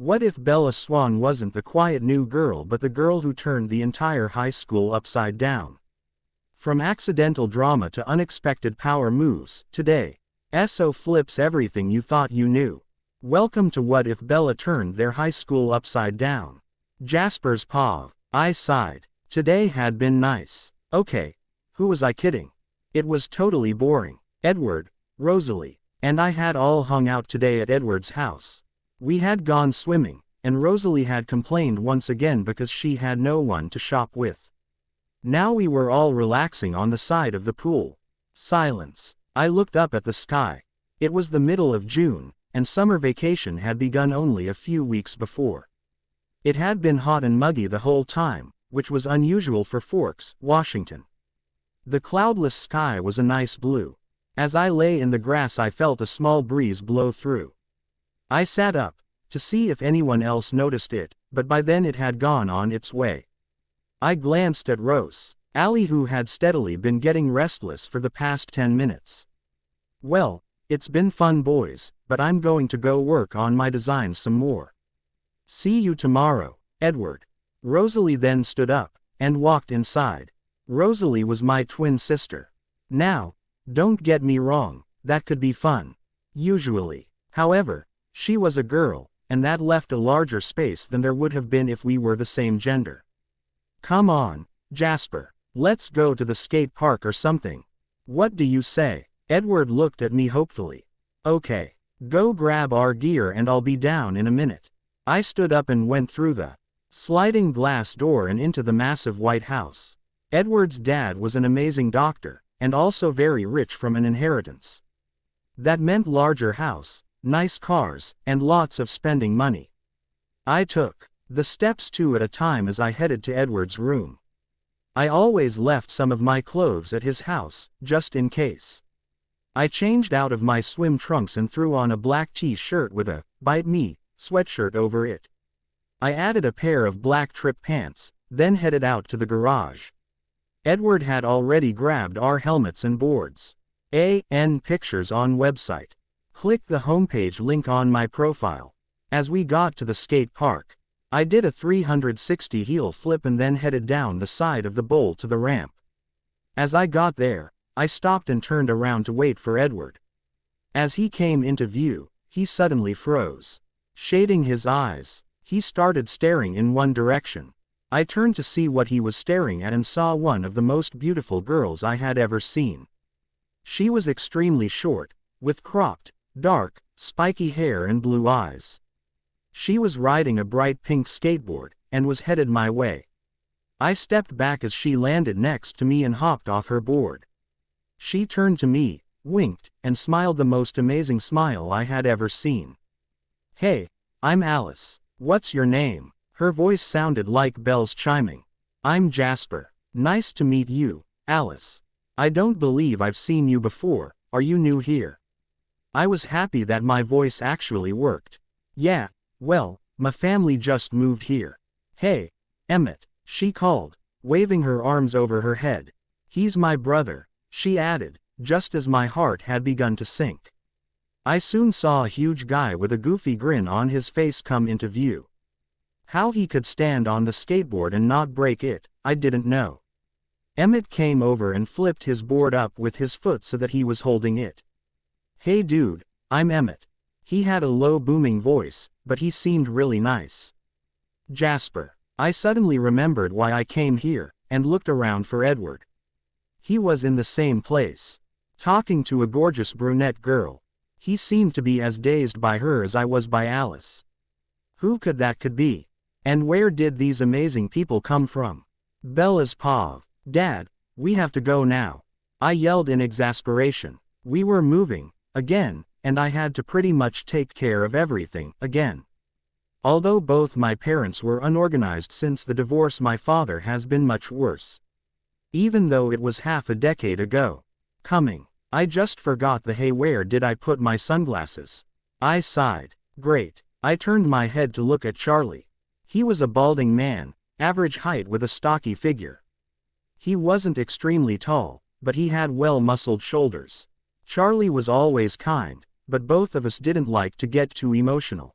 What if Bella Swan wasn't the quiet new girl but the girl who turned the entire high school upside down? From accidental drama to unexpected power moves, today, SO flips everything you thought you knew. Welcome to What If Bella Turned Their High School Upside Down. Jasper's paw. I sighed. Today had been nice. Okay. Who was I kidding? It was totally boring. Edward, Rosalie, and I had all hung out today at Edward's house. We had gone swimming, and Rosalie had complained once again because she had no one to shop with. Now we were all relaxing on the side of the pool. Silence. I looked up at the sky. It was the middle of June, and summer vacation had begun only a few weeks before. It had been hot and muggy the whole time, which was unusual for Forks, Washington. The cloudless sky was a nice blue. As I lay in the grass I felt a small breeze blow through. I sat up, to see if anyone else noticed it, but by then it had gone on its way. I glanced at Rose, Allie, who had steadily been getting restless for the past 10 minutes. Well, it's been fun boys, but I'm going to go work on my design some more. See you tomorrow, Edward. Rosalie then stood up, and walked inside. Rosalie was my twin sister. Now, don't get me wrong, that could be fun. Usually. However, she was a girl, and that left a larger space than there would have been if we were the same gender. Come on, Jasper. Let's go to the skate park or something. What do you say? Edward looked at me hopefully. Okay. Go grab our gear and I'll be down in a minute. I stood up and went through the sliding glass door and into the massive white house. Edward's dad was an amazing doctor, and also very rich from an inheritance. That meant larger house, nice cars, and lots of spending money. I took the steps two at a time as I headed to Edward's room. I always left some of my clothes at his house, just in case. I changed out of my swim trunks and threw on a black t-shirt with a "Bite Me" sweatshirt over it. I added a pair of black trip pants, then headed out to the garage. Edward had already grabbed our helmets and boards. Pictures on website. Click the homepage link on my profile. As we got to the skate park, I did a 360 heel flip and then headed down the side of the bowl to the ramp. As I got there, I stopped and turned around to wait for Edward. As he came into view, he suddenly froze. Shading his eyes, he started staring in one direction. I turned to see what he was staring at and saw one of the most beautiful girls I had ever seen. She was extremely short, with cropped, dark, spiky hair and blue eyes. She was riding a bright pink skateboard, and was headed my way. I stepped back as she landed next to me and hopped off her board. She turned to me, winked, and smiled the most amazing smile I had ever seen. Hey, I'm Alice. What's your name? Her voice sounded like bells chiming. I'm Jasper. Nice to meet you, Alice. I don't believe I've seen you before. Are you new here? I was happy that my voice actually worked. Yeah, well, my family just moved here. Hey, Emmett, she called, waving her arms over her head. He's my brother, she added, just as my heart had begun to sink. I soon saw a huge guy with a goofy grin on his face come into view. How he could stand on the skateboard and not break it, I didn't know. Emmett came over and flipped his board up with his foot so that he was holding it. Hey dude, I'm Emmett. He had a low booming voice, but he seemed really nice. Jasper. I suddenly remembered why I came here, and looked around for Edward. He was in the same place, talking to a gorgeous brunette girl. He seemed to be as dazed by her as I was by Alice. Who could that be? And where did these amazing people come from? Bella's paw. Dad, we have to go now. I yelled in exasperation. We were moving, again, and I had to pretty much take care of everything, again. Although both my parents were unorganized since the divorce, my father has been much worse. Even though it was half a decade ago. Coming. I just forgot the hey, where did I put my sunglasses? I sighed. Great. I turned my head to look at Charlie. He was a balding man, average height with a stocky figure. He wasn't extremely tall, but he had well-muscled shoulders. Charlie was always kind, but both of us didn't like to get too emotional.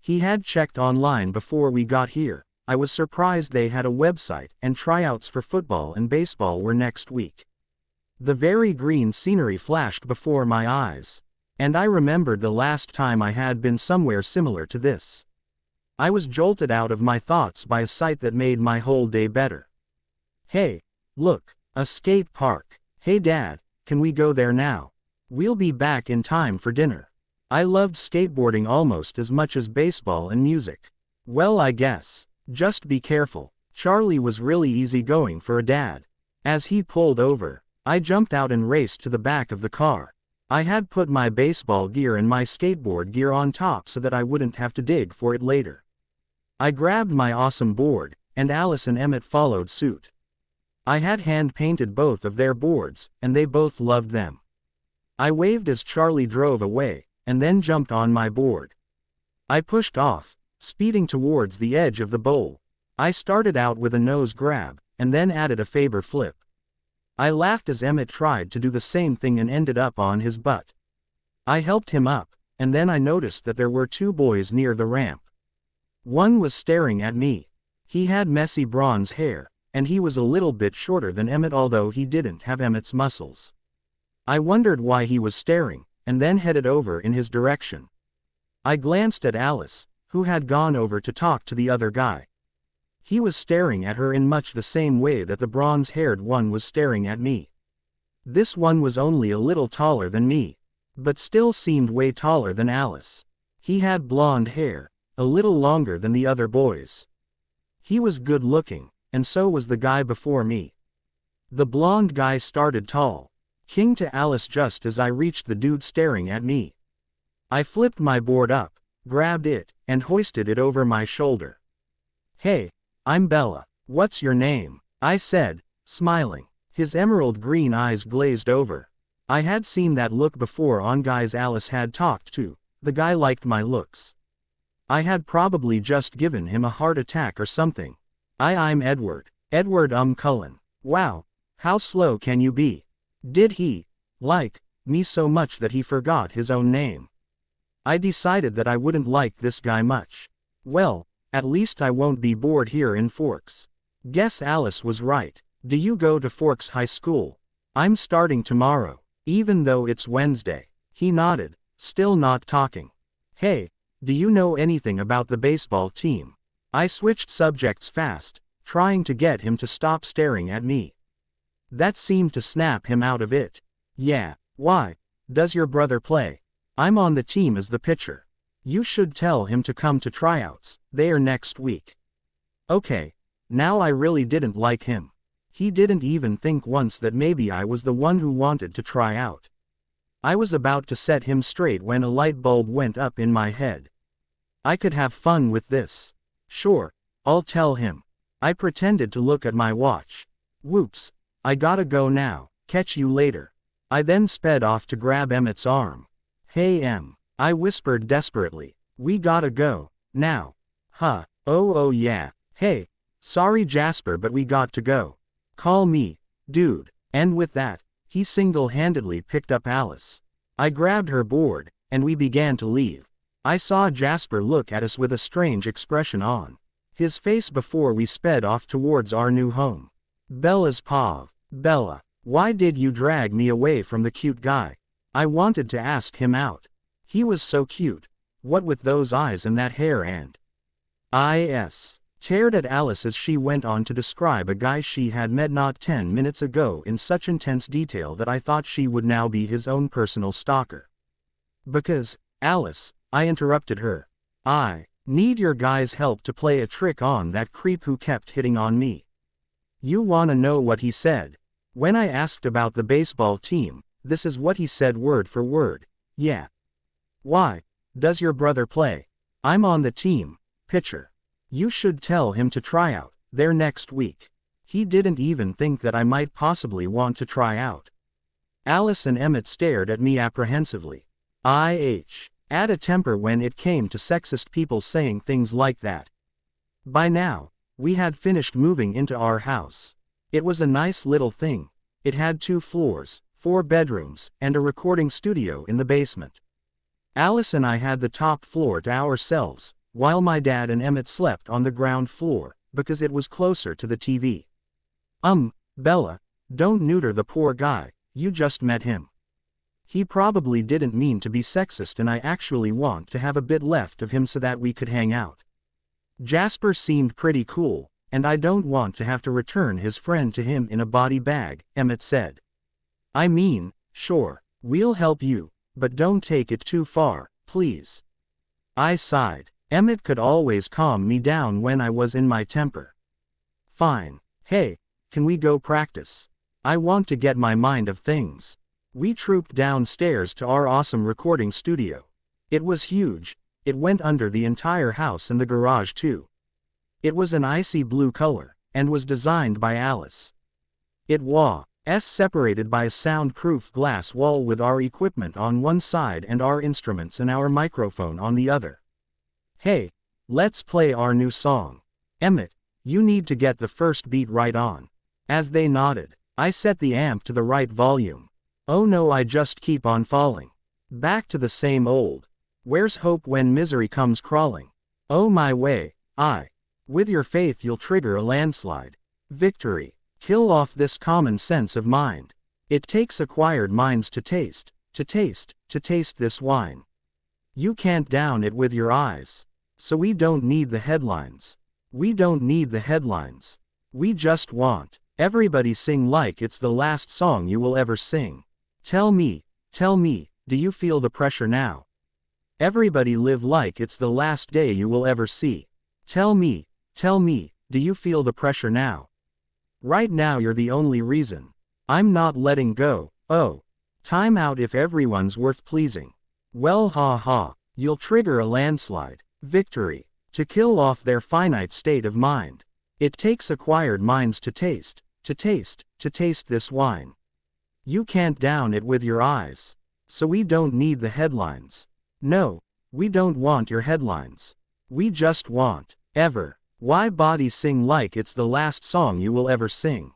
He had checked online before we got here. I was surprised they had a website, and tryouts for football and baseball were next week. The very green scenery flashed before my eyes. And I remembered the last time I had been somewhere similar to this. I was jolted out of my thoughts by a sight that made my whole day better. Hey, look, a skate park. Hey Dad, can we go there now? We'll be back in time for dinner. I loved skateboarding almost as much as baseball and music. Well, I guess. Just be careful. Charlie was really easygoing for a dad. As he pulled over, I jumped out and raced to the back of the car. I had put my baseball gear and my skateboard gear on top so that I wouldn't have to dig for it later. I grabbed my awesome board, and Alice and Emmett followed suit. I had hand-painted both of their boards, and they both loved them. I waved as Charlie drove away, and then jumped on my board. I pushed off, speeding towards the edge of the bowl. I started out with a nose grab, and then added a Faber flip. I laughed as Emmett tried to do the same thing and ended up on his butt. I helped him up, and then I noticed that there were two boys near the ramp. One was staring at me. He had messy bronze hair, and he was a little bit shorter than Emmett, although he didn't have Emmett's muscles. I wondered why he was staring, and then headed over in his direction. I glanced at Alice, who had gone over to talk to the other guy. He was staring at her in much the same way that the bronze-haired one was staring at me. This one was only a little taller than me, but still seemed way taller than Alice. He had blonde hair, a little longer than the other boys. He was good-looking, and so was the guy before me. The blonde guy started tall, king to Alice just as I reached the dude staring at me. I flipped my board up, grabbed it, and hoisted it over my shoulder. Hey, I'm Bella. What's your name? I said, smiling. His emerald green eyes glazed over. I had seen that look before on guys Alice had talked to. The guy liked my looks. I had probably just given him a heart attack or something. I'm Edward. Edward Cullen. Wow, how slow can you be? Did he like me so much that he forgot his own name? I decided that I wouldn't like this guy much. Well, at least I won't be bored here in Forks. Guess Alice was right. Do you go to Forks High School? I'm starting tomorrow, even though it's Wednesday. He nodded, still not talking. Hey, do you know anything about the baseball team? I switched subjects fast, trying to get him to stop staring at me. That seemed to snap him out of it. Yeah, why? Does your brother play? I'm on the team as the pitcher. You should tell him to come to tryouts. They are next week. Okay, now I really didn't like him. He didn't even think once that maybe I was the one who wanted to try out. I was about to set him straight when a light bulb went up in my head. I could have fun with this. Sure, I'll tell him. I pretended to look at my watch. Whoops, I gotta go now, catch you later. I then sped off to grab Emmett's arm. Hey Em, I whispered desperately. We gotta go, now. Huh, oh yeah, hey, sorry Jasper but we got to go. Call me, dude. And with that, he single-handedly picked up Alice. I grabbed her board, and we began to leave. I saw Jasper look at us with a strange expression on his face before we sped off towards our new home. Bella's paw. Bella, why did you drag me away from the cute guy? I wanted to ask him out. He was so cute. What with those eyes and that hair and stared at Alice as she went on to describe a guy she had met not 10 minutes ago in such intense detail that I thought she would now be his own personal stalker. Because, Alice, I interrupted her. I need your guys' help to play a trick on that creep who kept hitting on me. You wanna know what he said? When I asked about the baseball team, this is what he said word for word. Yeah. Why? Does your brother play? I'm on the team, pitcher. You should tell him to try out. They're next week. He didn't even think that I might possibly want to try out. Alice and Emmett stared at me apprehensively. Add a temper when it came to sexist people saying things like that. By now, we had finished moving into our house. It was a nice little thing. It had 2 floors, 4 bedrooms, and a recording studio in the basement. Alice and I had the top floor to ourselves, while my dad and Emmett slept on the ground floor, because it was closer to the TV. Bella, don't neuter the poor guy, you just met him. He probably didn't mean to be sexist and I actually want to have a bit left of him so that we could hang out. Jasper seemed pretty cool, and I don't want to have to return his friend to him in a body bag, Emmett said. I mean, sure, we'll help you, but don't take it too far, please. I sighed. Emmett could always calm me down when I was in my temper. Fine. Hey, can we go practice? I want to get my mind of things. We trooped downstairs to our awesome recording studio. It was huge. It went under the entire house and the garage too. It was an icy blue color, and was designed by Alice. It was separated by a soundproof glass wall with our equipment on one side and our instruments and our microphone on the other. Hey, let's play our new song. Emmett, you need to get the first beat right on. As they nodded, I set the amp to the right volume. Oh no, I just keep on falling. Back to the same old. Where's hope when misery comes crawling? Oh my way, with your faith you'll trigger a landslide. Victory. Kill off this common sense of mind. It takes acquired minds to taste this wine. You can't down it with your eyes. So we don't need the headlines. We don't need the headlines. We just want everybody sing like it's the last song you will ever sing. Tell me, do you feel the pressure now? Everybody live like it's the last day you will ever see. Tell me, do you feel the pressure now? Right now you're the only reason. I'm not letting go. Oh. Time out if everyone's worth pleasing. Well you'll trigger a landslide. Victory. To kill off their finite state of mind. It takes acquired minds to taste this wine. You can't down it with your eyes. So we don't need the headlines. No, we don't want your headlines. We just want, why body sing like it's the last song you will ever sing.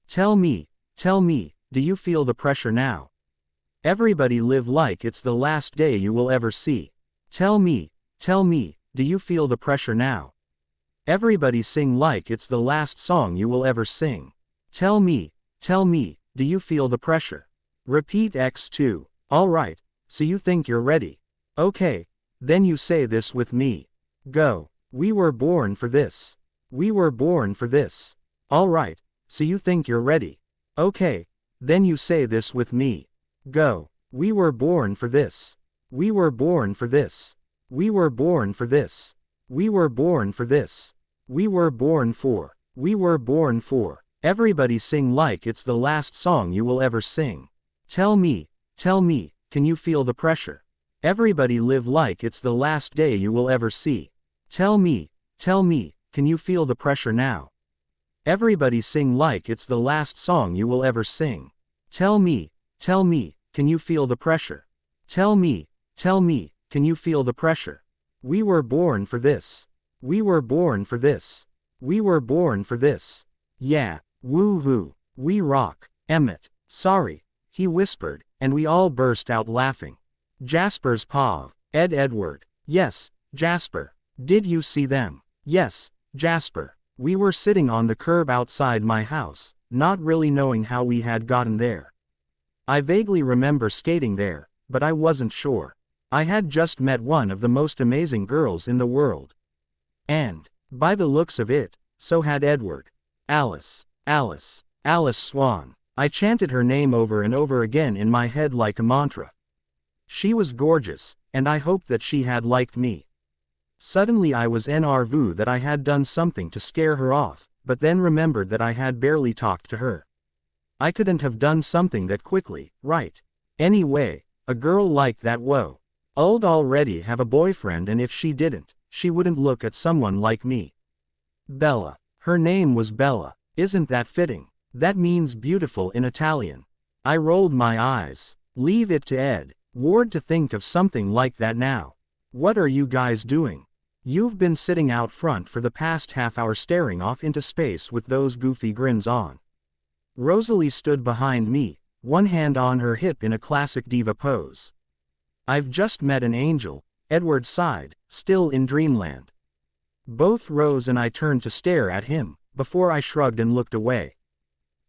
Tell me, do you feel the pressure now? Everybody live like it's the last day you will ever see. Tell me, do you feel the pressure now? Everybody sing like it's the last song you will ever sing. Tell me, do you feel the pressure? Repeat X2. Alright, so you think you're ready. Okay, then you say this with me. Go. We were born for this. We were born for this. Alright, so you think you're ready. Okay, then you say this with me. Go. We were born for this. We were born for this. We were born for this. We were born for this. We were born for. We were born for. Everybody sing like it's the last song you will ever sing. Tell me, can you feel the pressure? Everybody live like it's the last day you will ever see. Tell me, can you feel the pressure now? Everybody sing like it's the last song you will ever sing. Tell me, can you feel the pressure? Tell me, can you feel the pressure? We were born for this. We were born for this. We were born for this. Yeah, woo-hoo, we rock. Emmett, sorry, he whispered, and we all burst out laughing. Jasper's paw. Edward. Yes, Jasper. Did you see them? Yes, Jasper. We were sitting on the curb outside my house, not really knowing how we had gotten there. I vaguely remember skating there, but I wasn't sure. I had just met one of the most amazing girls in the world. And, by the looks of it, so had Edward. Alice Swan. I chanted her name over and over again in my head like a mantra. She was gorgeous, and I hoped that she had liked me. Suddenly I was nervous that I had done something to scare her off, but then remembered that I had barely talked to her. I couldn't have done something that quickly, right? Anyway, a girl like that would already have a boyfriend, and if she didn't, she wouldn't look at someone like me. Bella. Her name was Bella. Isn't that fitting? That means beautiful in Italian. I rolled my eyes. Leave it to Ed Ward to think of something like that now. What are you guys doing? You've been sitting out front for the past half hour staring off into space with those goofy grins on. Rosalie stood behind me, one hand on her hip in a classic diva pose. I've just met an angel, Edward sighed, still in dreamland. Both Rose and I turned to stare at him, before I shrugged and looked away.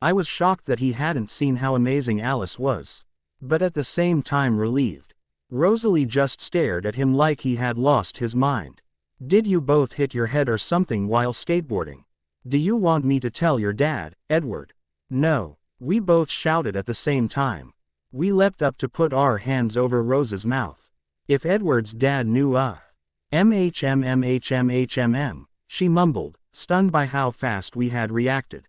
I was shocked that he hadn't seen how amazing Alice was. But at the same time relieved. Rosalie just stared at him like he had lost his mind. Did you both hit your head or something while skateboarding? Do you want me to tell your dad, Edward? No, we both shouted at the same time. We leapt up to put our hands over Rose's mouth. If Edward's dad knew MHMMHMHMM, she mumbled, stunned by how fast we had reacted.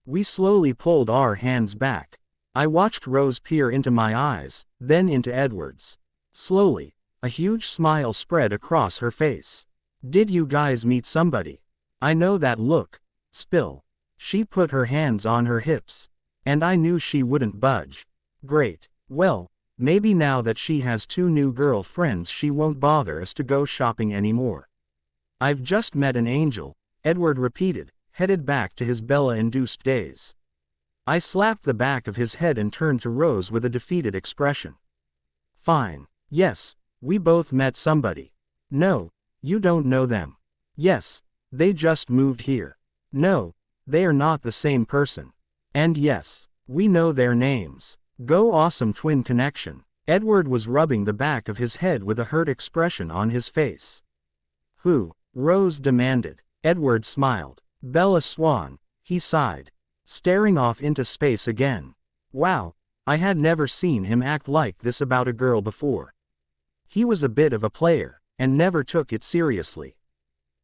We slowly pulled our hands back. I watched Rose peer into my eyes, then into Edward's. Slowly, a huge smile spread across her face. Did you guys meet somebody? I know that look. Spill. She put her hands on her hips. And I knew she wouldn't budge. Great. Well, maybe now that she has 2 new girlfriends she won't bother us to go shopping anymore. I've just met an angel, Edward repeated, headed back to his Bella-induced days. I slapped the back of his head and turned to Rose with a defeated expression. Fine. Yes, we both met somebody. No, you don't know them. Yes, they just moved here. No, they are not the same person. And yes, we know their names. Go awesome twin connection. Edward was rubbing the back of his head with a hurt expression on his face. Who? Rose demanded. Edward smiled. Bella Swan, he sighed, staring off into space again. Wow, I had never seen him act like this about a girl before. He was a bit of a player, and never took it seriously.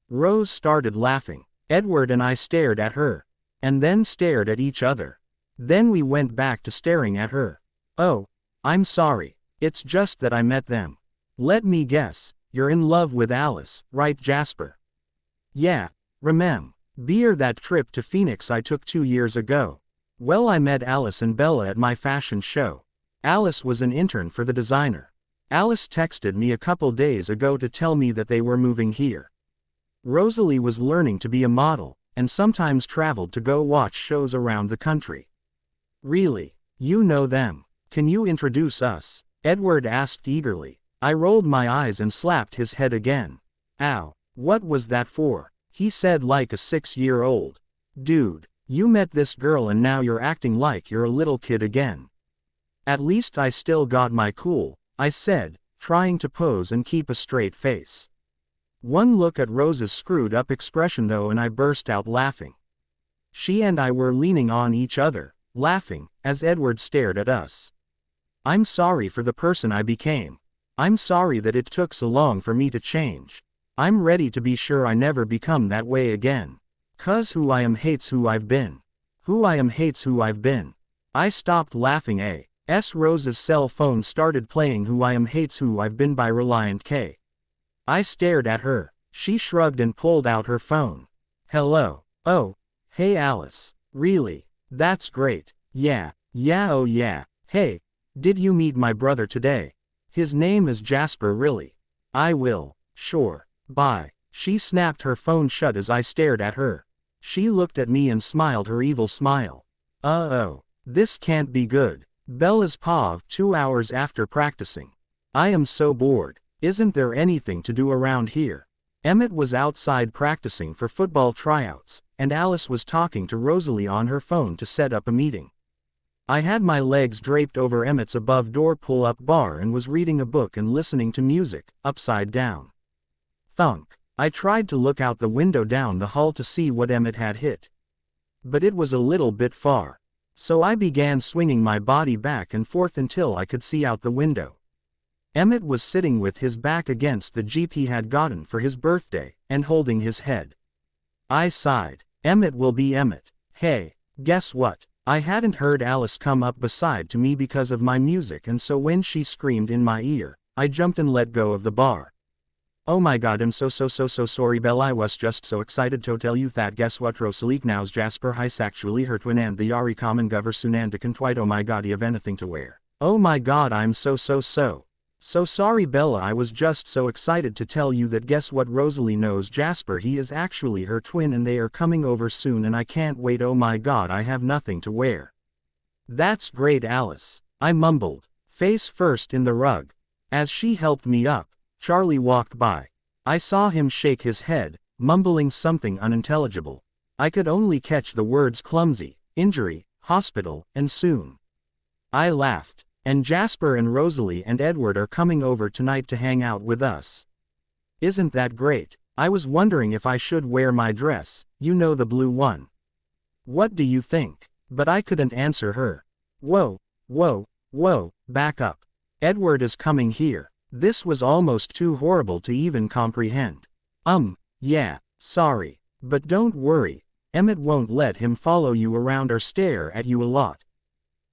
Rose started laughing. Edward and I stared at her, and then stared at each other. Then we went back to staring at her. Oh, I'm sorry, it's just that I met them. Let me guess, you're in love with Alice, right Jasper? Yeah, remember that trip to Phoenix I took 2 years ago? Well, I met Alice and Bella at my fashion show. Alice was an intern for the designer. Alice texted me a couple days ago to tell me that they were moving here. Rosalie was learning to be a model, and sometimes traveled to go watch shows around the country. Really? You know them? Can you introduce us? Edward asked eagerly. I rolled my eyes and slapped his head again. Ow, what was that for? He said like a 6-year-old. Dude, you met this girl and now you're acting like you're a little kid again. At least I still got my cool, I said, trying to pose and keep a straight face. One look at Rose's screwed up expression though and I burst out laughing. She and I were leaning on each other, laughing, as Edward stared at us. I'm sorry for the person I became. I'm sorry that it took so long for me to change. I'm ready to be sure I never become that way again. 'Cause who I am hates who I've been. Who I am hates who I've been. I stopped laughing. Rose's cell phone started playing Who I Am Hates Who I've Been by Reliant K. I stared at her. She shrugged and pulled out her phone. Hello. Oh, hey Alice. Really? That's great. Yeah, oh yeah. Hey, did you meet my brother today? His name is Jasper really. I will. Sure. Bye. She snapped her phone shut as I stared at her. She looked at me and smiled her evil smile. Uh-oh. This can't be good. Bella's paw 2 hours after practicing. I am so bored. Isn't there anything to do around here? Emmett was outside practicing for football tryouts, and Alice was talking to Rosalie on her phone to set up a meeting. I had my legs draped over Emmett's above-door pull-up bar and was reading a book and listening to music, upside down. Thunk. I tried to look out the window down the hall to see what Emmett had hit. But it was a little bit far. So I began swinging my body back and forth until I could see out the window. Emmett was sitting with his back against the Jeep he had gotten for his birthday, and holding his head. I sighed. Emmett will be Emmett. Hey, guess what? I hadn't heard Alice come up beside to me because of my music, and so when she screamed in my ear, I jumped and let go of the bar. Oh my god, I'm so sorry Belle, I was just so excited to tell you that guess what Rosalie knows Jasper he's actually her twin and the Yari common gover Sunandakan twite. Oh my god, you have anything to wear. Oh my god, I'm so sorry Bella, I was just so excited to tell you that guess what Rosalie knows Jasper, he is actually her twin and they are coming over soon and I can't wait. Oh my god, I have nothing to wear. That's great Alice, I mumbled, face first in the rug. As she helped me up, Charlie walked by. I saw him shake his head, mumbling something unintelligible. I could only catch the words clumsy, injury, hospital, and soon. I laughed. And Jasper and Rosalie and Edward are coming over tonight to hang out with us. Isn't that great? I was wondering if I should wear my dress, you know, the blue one. What do you think? But I couldn't answer her. Whoa, whoa, whoa, back up. Edward is coming here. This was almost too horrible to even comprehend. Yeah, sorry. But don't worry. Emmett won't let him follow you around or stare at you a lot.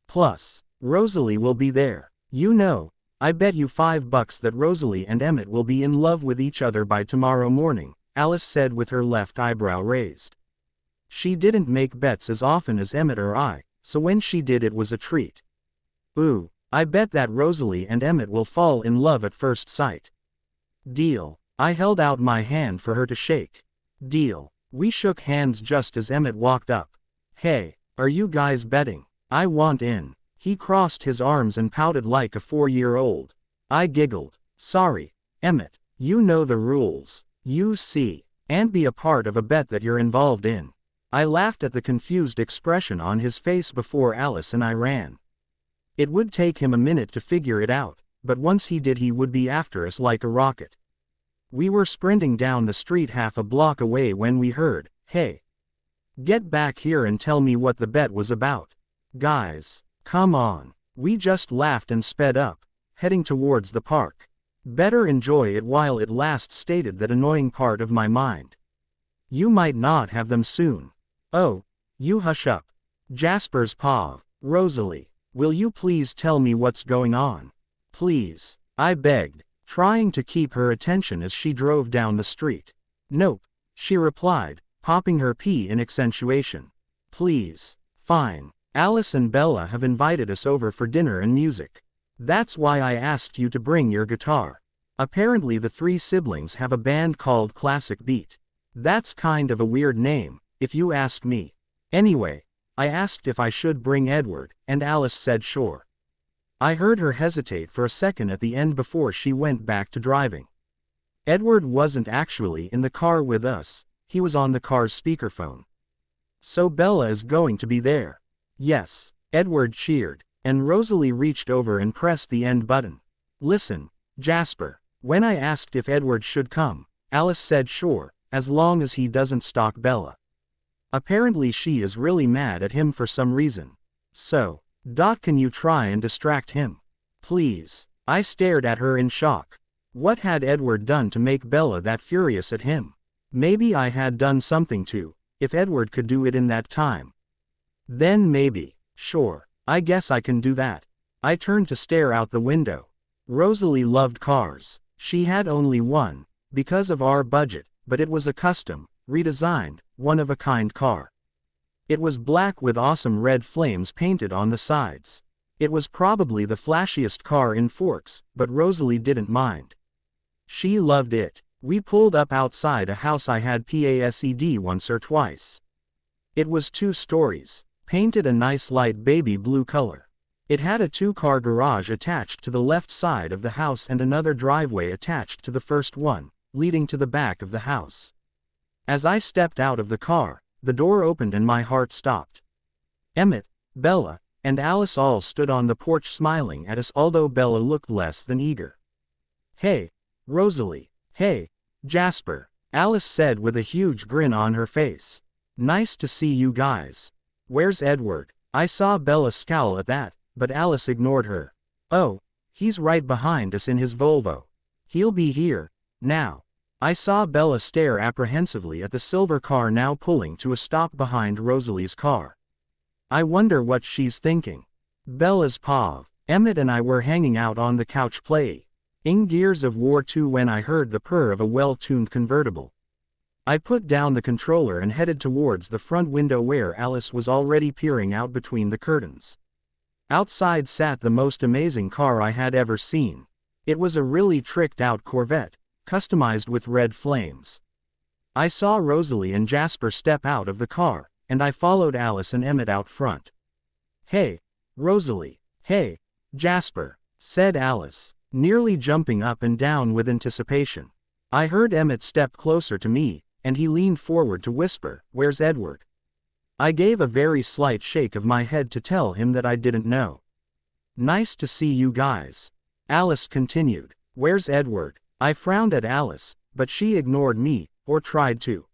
Plus, Rosalie will be there. You know, I bet you $5 that Rosalie and Emmett will be in love with each other by tomorrow morning, Alice said with her left eyebrow raised. She didn't make bets as often as Emmett or I, so when she did it was a treat. Ooh, I bet that Rosalie and Emmett will fall in love at first sight. Deal. I held out my hand for her to shake. Deal. We shook hands just as Emmett walked up. Hey, are you guys betting? I want in. He crossed his arms and pouted like a 4-year-old. I giggled. Sorry, Emmett. You know the rules. You see. And be a part of a bet that you're involved in. I laughed at the confused expression on his face before Alice and I ran. It would take him a minute to figure it out, but once he did he would be after us like a rocket. We were sprinting down the street half a block away when we heard, "Hey! Get back here and tell me what the bet was about. Guys! Come on." We just laughed and sped up, heading towards the park. Better enjoy it while it lasts, stated that annoying part of my mind. You might not have them soon. Oh, you hush up. Jasper's paw. Rosalie, will you please tell me what's going on? Please, I begged, trying to keep her attention as she drove down the street. Nope, she replied, popping her P in accentuation. Please. Fine. Alice and Bella have invited us over for dinner and music. That's why I asked you to bring your guitar. Apparently the 3 siblings have a band called Classic Beat. That's kind of a weird name, if you ask me. Anyway, I asked if I should bring Edward, and Alice said sure. I heard her hesitate for a second at the end before she went back to driving. Edward wasn't actually in the car with us, he was on the car's speakerphone. So Bella is going to be there. Yes, Edward cheered, and Rosalie reached over and pressed the end button. Listen, Jasper, when I asked if Edward should come, Alice said sure, as long as he doesn't stalk Bella. Apparently she is really mad at him for some reason. So, can you try and distract him? Please. I stared at her in shock. What had Edward done to make Bella that furious at him? Maybe I had done something too, if Edward could do it in that time. Then maybe, sure, I guess I can do that. I turned to stare out the window. Rosalie loved cars. She had only one, because of our budget, but it was a custom, redesigned, one-of-a-kind car. It was black with awesome red flames painted on the sides. It was probably the flashiest car in Forks, but Rosalie didn't mind. She loved it. We pulled up outside a house I had passed once or twice. It was 2 stories. Painted a nice light baby blue color. It had a 2-car garage attached to the left side of the house and another driveway attached to the first one, leading to the back of the house. As I stepped out of the car, the door opened and my heart stopped. Emmett, Bella, and Alice all stood on the porch smiling at us, although Bella looked less than eager. Hey, Rosalie. Hey, Jasper, Alice said with a huge grin on her face. Nice to see you guys. Where's Edward? I saw Bella scowl at that, but Alice ignored her. Oh, he's right behind us in his Volvo. He'll be here, now. I saw Bella stare apprehensively at the silver car now pulling to a stop behind Rosalie's car. I wonder what she's thinking. Bella's paw. Emmett and I were hanging out on the couch playing Gears of War 2 when I heard the purr of a well-tuned convertible. I put down the controller and headed towards the front window where Alice was already peering out between the curtains. Outside sat the most amazing car I had ever seen. It was a really tricked-out Corvette, customized with red flames. I saw Rosalie and Jasper step out of the car, and I followed Alice and Emmett out front. Hey, Rosalie. Hey, Jasper, said Alice. nearly jumping up and down with anticipation. I heard Emmett step closer to me, and he leaned forward to whisper, "Where's Edward?" I gave a very slight shake of my head to tell him that I didn't know. "Nice to see you guys," Alice continued. "Where's Edward?" I frowned at Alice, but she ignored me, or tried to.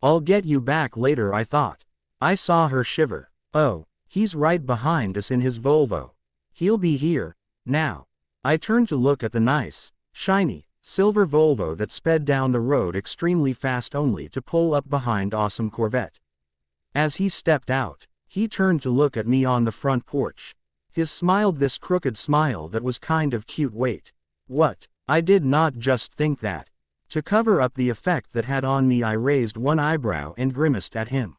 "I'll get you back later," I thought. I saw her shiver. "Oh, he's right behind us in his Volvo. He'll be here now." I turned to look at the nice, shiny, silver Volvo that sped down the road extremely fast only to pull up behind awesome Corvette. As he stepped out, he turned to look at me on the front porch. He smiled this crooked smile that was kind of cute. Wait. What? I did not just think that. To cover up the effect that had on me, I raised one eyebrow and grimaced at him.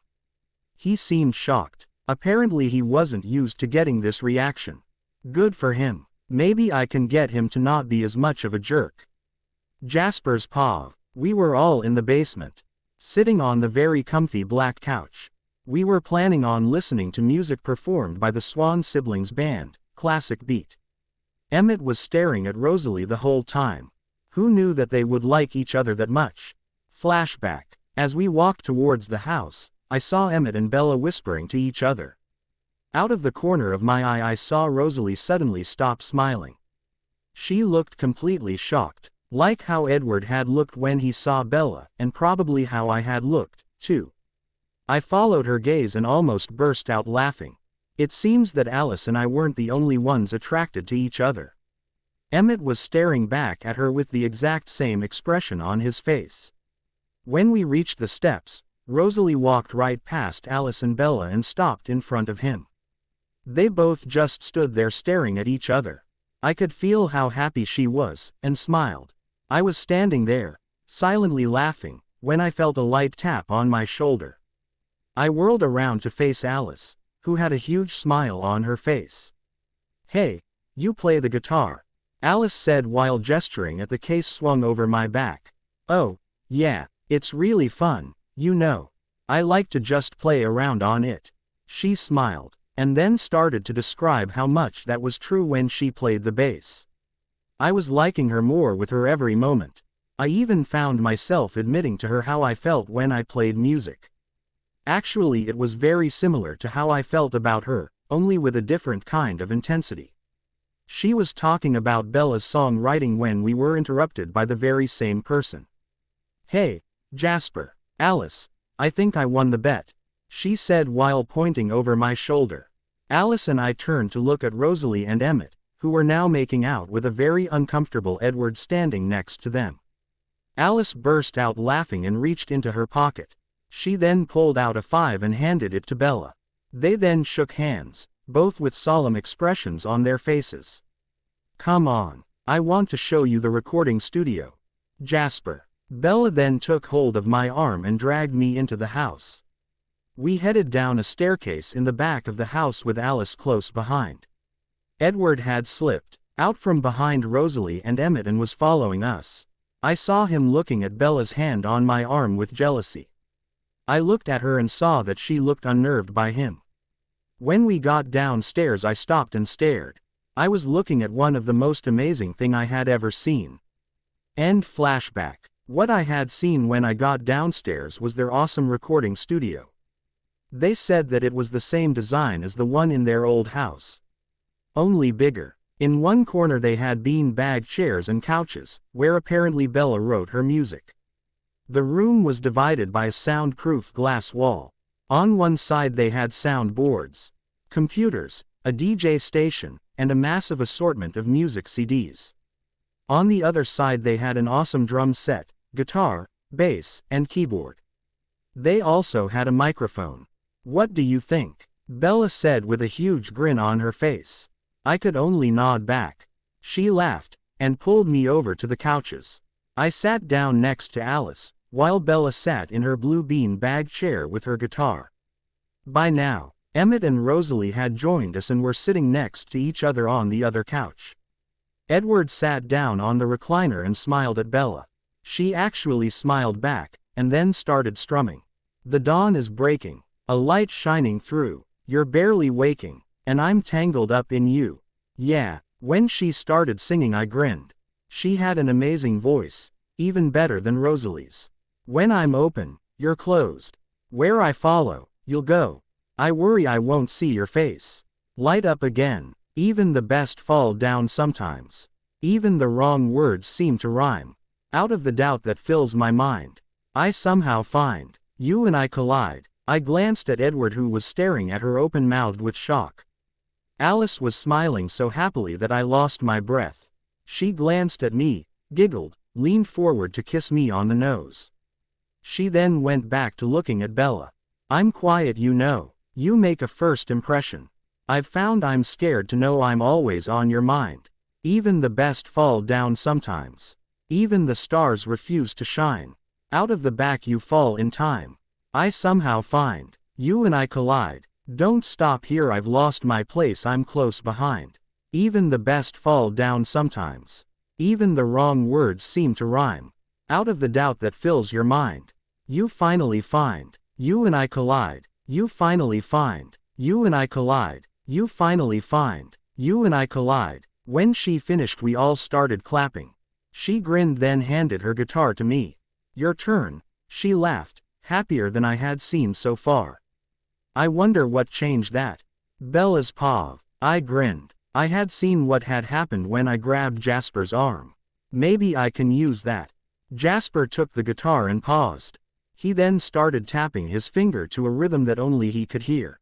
He seemed shocked. Apparently he wasn't used to getting this reaction. Good for him. Maybe I can get him to not be as much of a jerk. Jasper's paw. We were all in the basement, sitting on the very comfy black couch. We were planning on listening to music performed by the Swan Siblings Band, Classic Beat. Emmett was staring at Rosalie the whole time. Who knew that they would like each other that much? Flashback. As we walked towards the house, I saw Emmett and Bella whispering to each other. Out of the corner of my eye I saw Rosalie suddenly stop smiling. She looked completely shocked, like how Edward had looked when he saw Bella, and probably how I had looked, too. I followed her gaze and almost burst out laughing. It seems that Alice and I weren't the only ones attracted to each other. Emmett was staring back at her with the exact same expression on his face. When we reached the steps, Rosalie walked right past Alice and Bella and stopped in front of him. They both just stood there staring at each other. I could feel how happy she was, and smiled. I was standing there, silently laughing, when I felt a light tap on my shoulder. I whirled around to face Alice, who had a huge smile on her face. "Hey, you play the guitar," Alice said while gesturing at the case swung over my back. "Oh, yeah, it's really fun, you know. I like to just play around on it." She smiled, and then started to describe how much that was true when she played the bass. I was liking her more with her every moment. I even found myself admitting to her how I felt when I played music. Actually, it was very similar to how I felt about her, only with a different kind of intensity. She was talking about Bella's songwriting when we were interrupted by the very same person. "Hey, Jasper, Alice, I think I won the bet," she said while pointing over my shoulder. Alice and I turned to look at Rosalie and Emmett, who were now making out with a very uncomfortable Edward standing next to them. Alice burst out laughing and reached into her pocket. She then pulled out a 5 and handed it to Bella. They then shook hands, both with solemn expressions on their faces. "Come on, I want to show you the recording studio, Jasper." Bella then took hold of my arm and dragged me into the house. We headed down a staircase in the back of the house with Alice close behind. Edward had slipped out from behind Rosalie and Emmett and was following us. I saw him looking at Bella's hand on my arm with jealousy. I looked at her and saw that she looked unnerved by him. When we got downstairs I stopped and stared. I was looking at one of the most amazing thing I had ever seen. End flashback. What I had seen when I got downstairs was their awesome recording studio. They said that it was the same design as the one in their old house, only bigger. In one corner they had bean-bag chairs and couches, where apparently Bella wrote her music. The room was divided by a soundproof glass wall. On one side they had sound boards, computers, a DJ station, and a massive assortment of music CDs. On the other side they had an awesome drum set, guitar, bass, and keyboard. They also had a microphone. "What do you think?" Bella said with a huge grin on her face. I could only nod back. She laughed, and pulled me over to the couches. I sat down next to Alice, while Bella sat in her blue bean-bag chair with her guitar. By now, Emmett and Rosalie had joined us and were sitting next to each other on the other couch. Edward sat down on the recliner and smiled at Bella. She actually smiled back, and then started strumming. "The dawn is breaking, a light shining through, you're barely waking, and I'm tangled up in you. Yeah, When she started singing I grinned. She had an amazing voice, even better than Rosalie's. When I'm open, you're closed. Where I follow, you'll go. I worry I won't see your face. Light up again. Even the best fall down sometimes. Even the wrong words seem to rhyme. Out of the doubt that fills my mind, I somehow find you and I collide. I glanced at Edward, who was staring at her open-mouthed with shock. Alice was smiling so happily that I lost my breath. She glanced at me, giggled, leaned forward to kiss me on the nose. She then went back to looking at Bella. I'm quiet, you know. You make a first impression. I've found I'm scared to know I'm always on your mind. Even the best fall down sometimes. Even the stars refuse to shine. Out of the back you fall in time. I somehow find you and I collide. Don't stop here, I've lost my place, I'm close behind. Even the best fall down sometimes. Even the wrong words seem to rhyme. Out of the doubt that fills your mind, you finally find you and I collide. You finally find you and I collide. You finally find you and I collide. When she finished we all started clapping. She grinned, then handed her guitar to me. Your turn. She laughed, happier than I had seen so far. I wonder what changed that. Bella's paw. I grinned. I had seen what had happened when I grabbed Jasper's arm. Maybe I can use that. Jasper took the guitar and paused. He then started tapping his finger to a rhythm that only he could hear.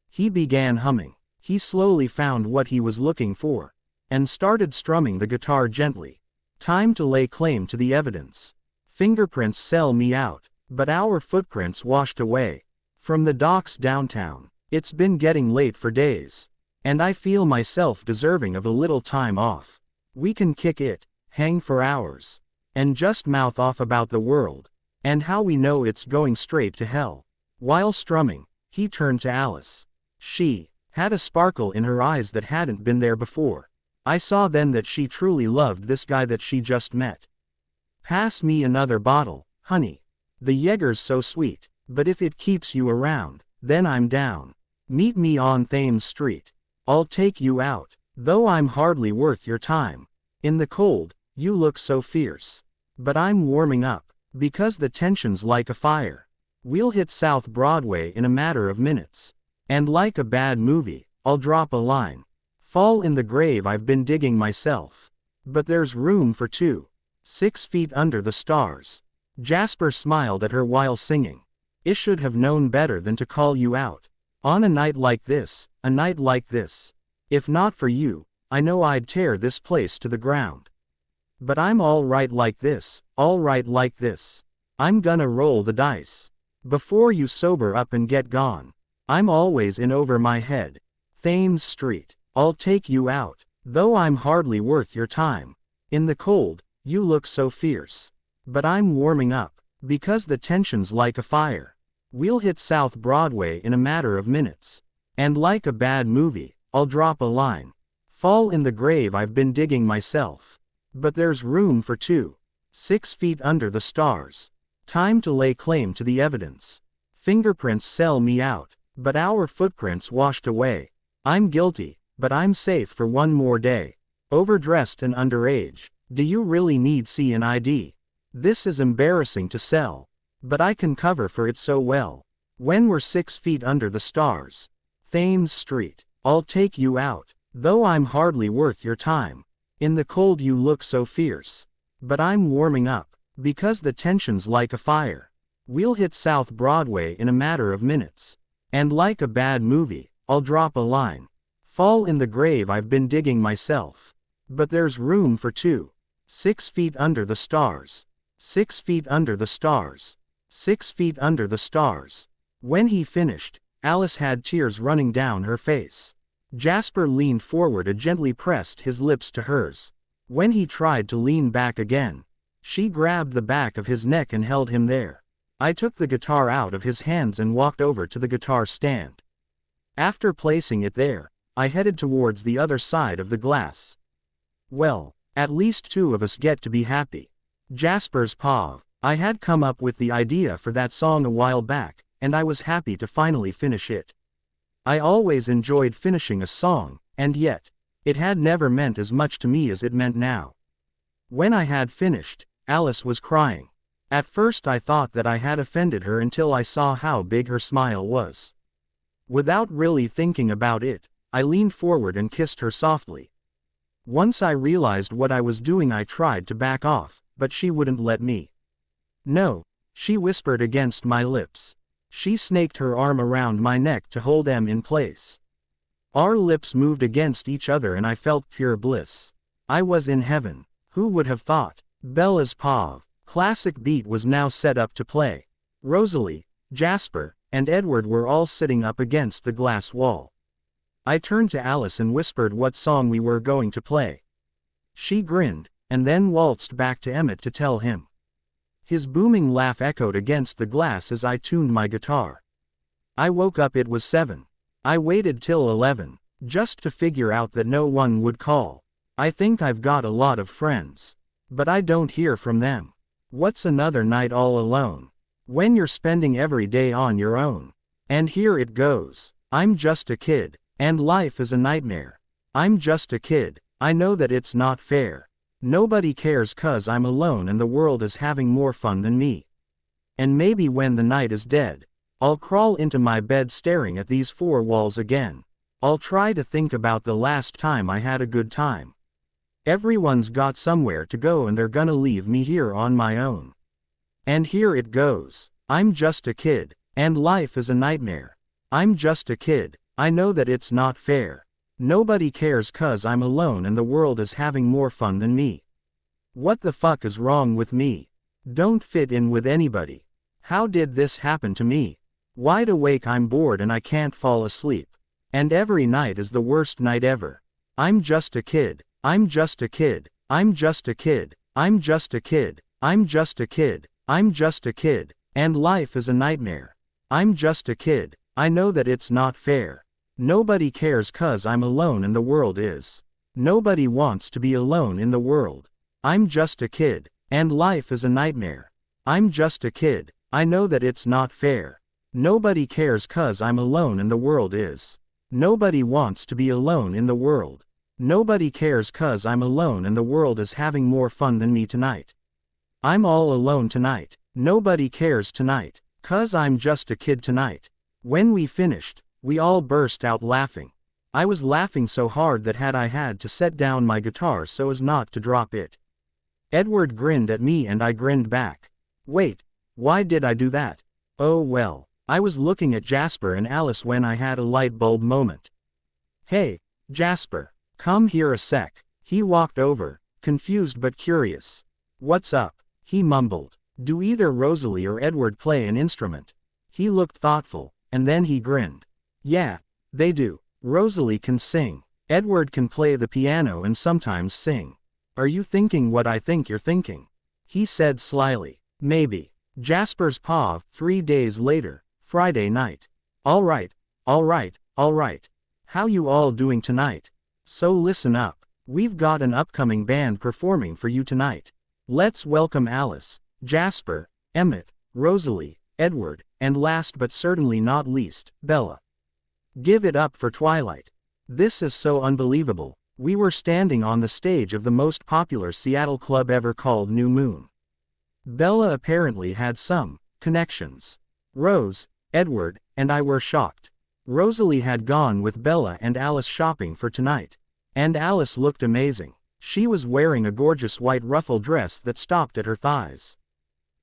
He began humming. He slowly found what he was looking for, and started strumming the guitar gently. Time to lay claim to the evidence. Fingerprints sell me out, but our footprints washed away. From the docks downtown. It's been getting late for days, and I feel myself deserving of a little time off. We can kick it, hang for hours, and just mouth off about the world, and how we know it's going straight to hell. While strumming, he turned to Alice. She had a sparkle in her eyes that hadn't been there before. I saw then that she truly loved this guy that she just met. Pass me another bottle, honey. The Jaeger's so sweet, but if it keeps you around, then I'm down. Meet me on Thames Street. I'll take you out, though I'm hardly worth your time. In the cold, you look so fierce. But I'm warming up, because the tension's like a fire. We'll hit South Broadway in a matter of minutes. And like a bad movie, I'll drop a line. Fall in the grave I've been digging myself. But there's room for two. 6 feet under the stars. Jasper smiled at her while singing. I should have known better than to call you out. On a night like this, a night like this. If not for you, I know I'd tear this place to the ground. But I'm all right like this, all right like this. I'm gonna roll the dice. Before you sober up and get gone. I'm always in over my head. Thames Street. I'll take you out, though I'm hardly worth your time. In the cold, you look so fierce. But I'm warming up, because the tension's like a fire. We'll hit South Broadway in a matter of minutes. And like a bad movie, I'll drop a line. Fall in the grave I've been digging myself. But there's room for two. 6 feet under the stars. Time to lay claim to the evidence. Fingerprints sell me out, but our footprints washed away. I'm guilty, but I'm safe for one more day. Overdressed and underage. Do you really need CNID? This is embarrassing to sell. But I can cover for it so well. When we're 6 feet under the stars. Thames Street. I'll take you out, though I'm hardly worth your time. In the cold you look so fierce. But I'm warming up, because the tension's like a fire. We'll hit South Broadway in a matter of minutes. And like a bad movie, I'll drop a line. Fall in the grave I've been digging myself. But there's room for two. 6 feet under the stars. 6 feet under the stars. 6 feet under the stars. When he finished, Alice had tears running down her face. Jasper leaned forward and gently pressed his lips to hers. When he tried to lean back again, she grabbed the back of his neck and held him there. I took the guitar out of his hands and walked over to the guitar stand. After placing it there, I headed towards the other side of the glass. Well, at least two of us get to be happy. Jasper's paw. I had come up with the idea for that song a while back, and I was happy to finally finish it. I always enjoyed finishing a song, and yet, It had never meant as much to me as it meant now. When I had finished, Alice was crying. At first I thought that I had offended her until I saw how big her smile was. Without really thinking about it, I leaned forward and kissed her softly. Once I realized what I was doing, I tried to back off, but she wouldn't let me. No, she whispered against my lips. She snaked her arm around my neck to hold them in place. Our lips moved against each other and I felt pure bliss. I was in heaven. Who would have thought? Bella's POV classic beat was now set up to play. Rosalie, Jasper, and Edward were all sitting up against the glass wall. I turned to Alice and whispered what song we were going to play. She grinned, and then waltzed back to Emmett to tell him. His booming laugh echoed against the glass as I tuned my guitar. I woke up. It was 7. I waited till 11, just to figure out that no one would call. I think I've got a lot of friends, but I don't hear from them. What's another night all alone, when you're spending every day on your own? And here it goes. I'm just a kid, and life is a nightmare. I'm just a kid, I know that it's not fair. Nobody cares 'cause I'm alone and the world is having more fun than me. And maybe when the night is dead, I'll crawl into my bed staring at these 4 walls again. I'll try to think about the last time I had a good time. Everyone's got somewhere to go and they're gonna leave me here on my own. And here it goes. I'm just a kid, and life is a nightmare. I'm just a kid, I know that it's not fair. Nobody cares 'cause I'm alone and the world is having more fun than me. What the fuck is wrong with me? Don't fit in with anybody. How did this happen to me? Wide awake I'm bored and I can't fall asleep. And every night is the worst night ever. I'm just a kid, I'm just a kid, I'm just a kid, I'm just a kid, I'm just a kid, I'm just a kid, and life is a nightmare. I'm just a kid, I know that it's not fair. Nobody cares 'cause I'm alone and the world is. Nobody wants to be alone in the world. I'm just a kid, and life is a nightmare. I'm just a kid, I know that it's not fair. Nobody cares 'cause I'm alone and the world is. Nobody wants to be alone in the world. Nobody cares 'cause I'm alone and the world is having more fun than me tonight. I'm all alone tonight. Nobody cares tonight, 'cause I'm just a kid tonight. When we finished, we all burst out laughing. I was laughing so hard that I had to set down my guitar so as not to drop it. Edward grinned at me and I grinned back. Wait, why did I do that? Oh well, I was looking at Jasper and Alice when I had a light bulb moment. Hey, Jasper, come here a sec. He walked over, confused but curious. What's up? He mumbled. Do either Rosalie or Edward play an instrument? He looked thoughtful, and then he grinned. Yeah, they do. Rosalie can sing. Edward can play the piano and sometimes sing. Are you thinking what I think you're thinking? He said slyly. Maybe. Jasper's POV 3 days later, Friday night. Alright, alright, alright. How you all doing tonight? So listen up. We've got an upcoming band performing for you tonight. Let's welcome Alice, Jasper, Emmett, Rosalie, Edward, and last but certainly not least, Bella. Give it up for Twilight. This is so unbelievable. We were standing on the stage of the most popular Seattle club ever called New Moon. Bella apparently had some connections. Rose, Edward, and I were shocked. Rosalie had gone with Bella and Alice shopping for tonight. And Alice looked amazing. She was wearing a gorgeous white ruffle dress that stopped at her thighs.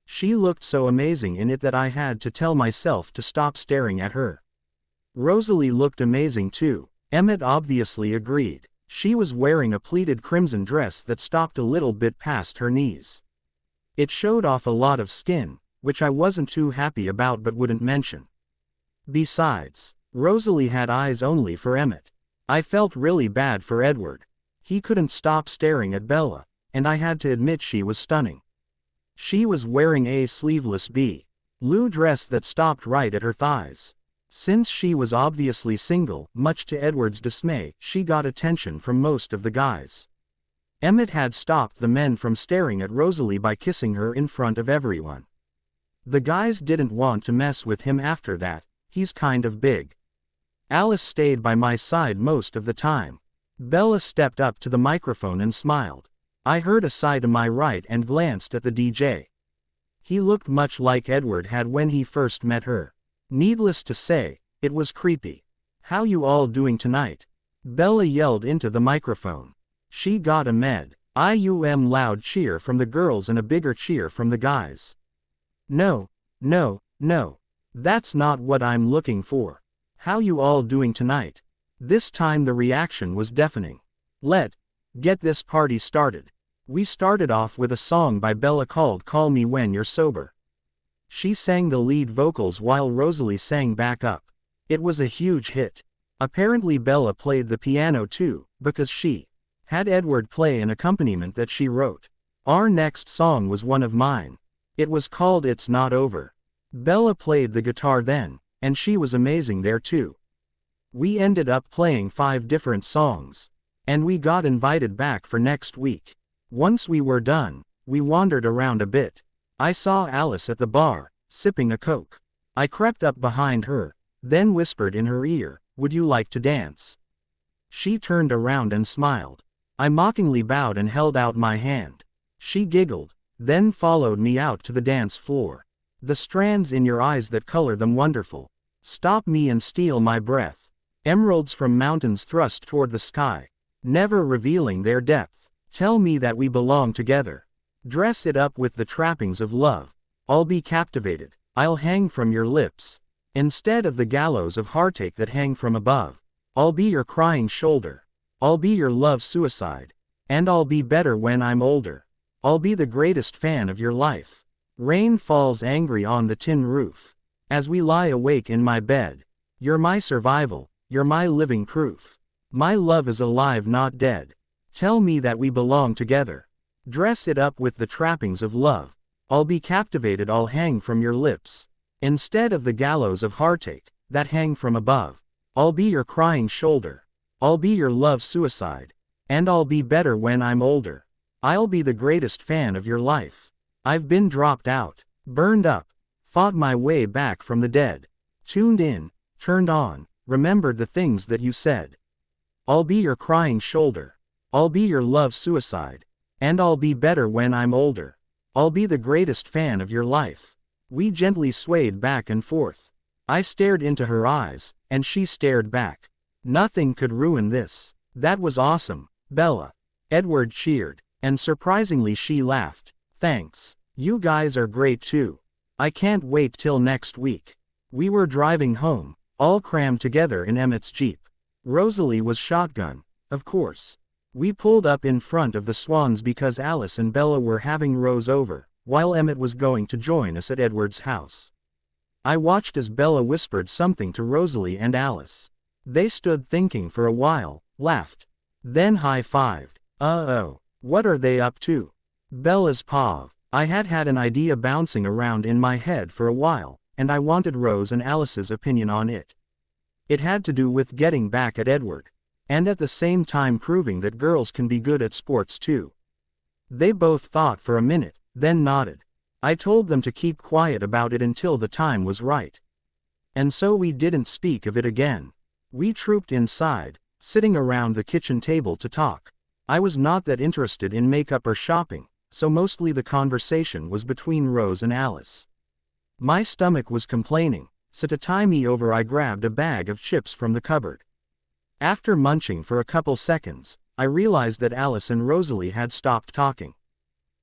She looked so amazing in it that I had to tell myself to stop staring at her. Rosalie looked amazing too. Emmett obviously agreed. She was wearing a pleated crimson dress that stopped a little bit past her knees. It showed off a lot of skin, which I wasn't too happy about but wouldn't mention. Besides, Rosalie had eyes only for Emmett. I felt really bad for Edward. He couldn't stop staring at Bella, and I had to admit she was stunning. She was wearing a sleeveless blue dress that stopped right at her thighs. Since she was obviously single, much to Edward's dismay, she got attention from most of the guys. Emmett had stopped the men from staring at Rosalie by kissing her in front of everyone. The guys didn't want to mess with him after that, he's kind of big. Alice stayed by my side most of the time. Bella stepped up to the microphone and smiled. I heard a sigh to my right and glanced at the DJ. He looked much like Edward had when he first met her. Needless to say, it was creepy. How you all doing tonight? Bella yelled into the microphone. She got a med-IUM loud cheer from the girls and a bigger cheer from the guys. No, no, no. That's not what I'm looking for. How you all doing tonight? This time the reaction was deafening. Let's get this party started. We started off with a song by Bella called Call Me When You're Sober. She sang the lead vocals while Rosalie sang back up. It was a huge hit. Apparently Bella played the piano too, because she had Edward play an accompaniment that she wrote. Our next song was one of mine. It was called It's Not Over. Bella played the guitar then, and she was amazing there too. We ended up playing 5 different songs. And we got invited back for next week. Once we were done, we wandered around a bit. I saw Alice at the bar, sipping a Coke. I crept up behind her, then whispered in her ear, "Would you like to dance?" She turned around and smiled. I mockingly bowed and held out my hand. She giggled, then followed me out to the dance floor. The strands in your eyes that color them wonderful. Stop me and steal my breath. Emeralds from mountains thrust toward the sky, never revealing their depth. Tell me that we belong together. Dress it up with the trappings of love. I'll be captivated. I'll hang from your lips. Instead of the gallows of heartache that hang from above. I'll be your crying shoulder. I'll be your love suicide. And I'll be better when I'm older. I'll be the greatest fan of your life. Rain falls angry on the tin roof. As we lie awake in my bed. You're my survival. You're my living proof. My love is alive, not dead. Tell me that we belong together. Dress it up with the trappings of love. I'll be captivated. I'll hang from your lips. Instead of the gallows of heartache that hang from above. I'll be your crying shoulder. I'll be your love suicide. And I'll be better when I'm older. I'll be the greatest fan of your life. I've been dropped out, burned up, fought my way back from the dead. Tuned in, turned on, remembered the things that you said. I'll be your crying shoulder. I'll be your love suicide. And I'll be better when I'm older. I'll be the greatest fan of your life. We gently swayed back and forth. I stared into her eyes, and she stared back. Nothing could ruin this. That was awesome, Bella. Edward cheered, and surprisingly she laughed. Thanks. You guys are great too. I can't wait till next week. We were driving home, all crammed together in Emmett's Jeep. Rosalie was shotgun, of course. We pulled up in front of the Swans because Alice and Bella were having Rose over, while Emmett was going to join us at Edward's house. I watched as Bella whispered something to Rosalie and Alice. They stood thinking for a while, laughed, then high-fived. Uh-oh, what are they up to? Bella's paw. I had had an idea bouncing around in my head for a while, and I wanted Rose and Alice's opinion on it. It had to do with getting back at Edward. And at the same time proving that girls can be good at sports too. They both thought for a minute, then nodded. I told them to keep quiet about it until the time was right. And so we didn't speak of it again. We trooped inside, sitting around the kitchen table to talk. I was not that interested in makeup or shopping, so mostly the conversation was between Rose and Alice. My stomach was complaining, so to tie me over I grabbed a bag of chips from the cupboard. After munching for a couple seconds, I realized that Alice and Rosalie had stopped talking.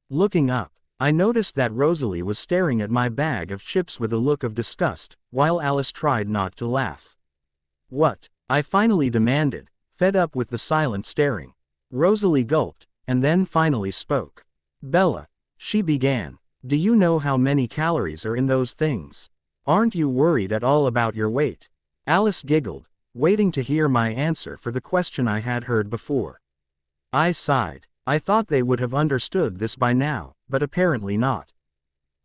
Looking up, I noticed that Rosalie was staring at my bag of chips with a look of disgust, while Alice tried not to laugh. What? I finally demanded, fed up with the silent staring. Rosalie gulped, and then finally spoke. Bella, she began, do you know how many calories are in those things? Aren't you worried at all about your weight? Alice giggled, waiting to hear my answer for the question I had heard before. I sighed. I thought they would have understood this by now, but apparently not.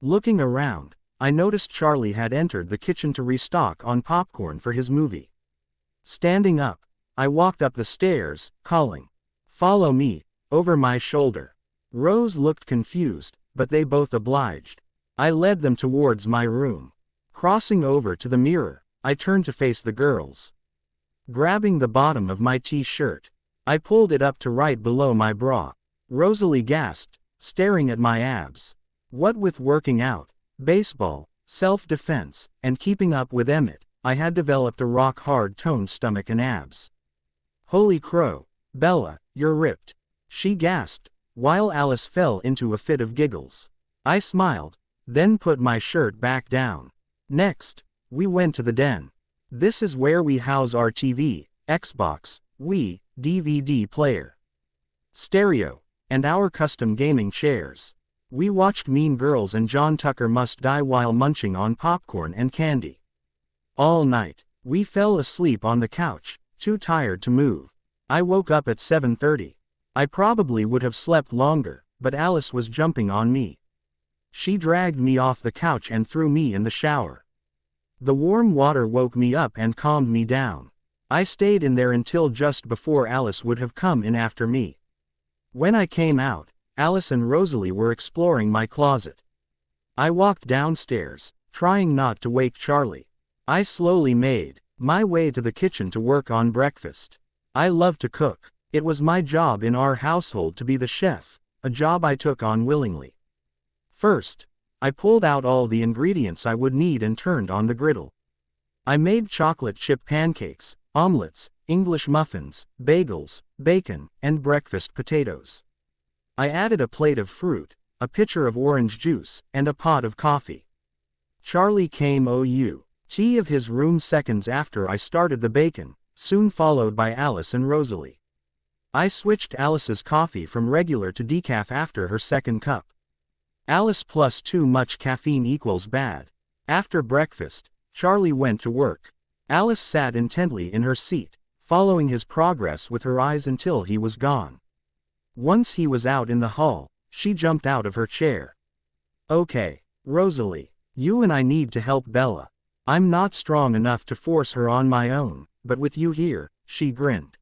Looking around, I noticed Charlie had entered the kitchen to restock on popcorn for his movie. Standing up, I walked up the stairs, calling, "Follow me," over my shoulder. Rose looked confused, but they both obliged. I led them towards my room. Crossing over to the mirror, I turned to face the girls. Grabbing the bottom of my t-shirt, I pulled it up to right below my bra. Rosalie gasped, staring at my abs. What with working out, baseball, self-defense, and keeping up with Emmett, I had developed a rock-hard toned stomach and abs. Holy crow, Bella, you're ripped, she gasped, while Alice fell into a fit of giggles. I smiled, then put my shirt back down. Next, we went to the den. This is where we house our TV, Xbox, Wii, DVD player, stereo, and our custom gaming chairs. We watched Mean Girls and John Tucker Must Die while munching on popcorn and candy. All night, we fell asleep on the couch, too tired to move. I woke up at 7:30. I probably would have slept longer, but Alice was jumping on me. She dragged me off the couch and threw me in the shower. The warm water woke me up and calmed me down. I stayed in there until just before Alice would have come in after me. When I came out, Alice and Rosalie were exploring my closet. I walked downstairs, trying not to wake Charlie. I slowly made my way to the kitchen to work on breakfast. I love to cook. It was my job in our household to be the chef, a job I took on willingly. First, I pulled out all the ingredients I would need and turned on the griddle. I made chocolate chip pancakes, omelets, English muffins, bagels, bacon, and breakfast potatoes. I added a plate of fruit, a pitcher of orange juice, and a pot of coffee. Charlie came out of his room seconds after I started the bacon, soon followed by Alice and Rosalie. I switched Alice's coffee from regular to decaf after her second cup. Alice plus too much caffeine equals bad. After breakfast, Charlie went to work. Alice sat intently in her seat, following his progress with her eyes until he was gone. Once he was out in the hall, she jumped out of her chair. Okay, Rosalie, you and I need to help Bella. I'm not strong enough to force her on my own, but with you here, she grinned.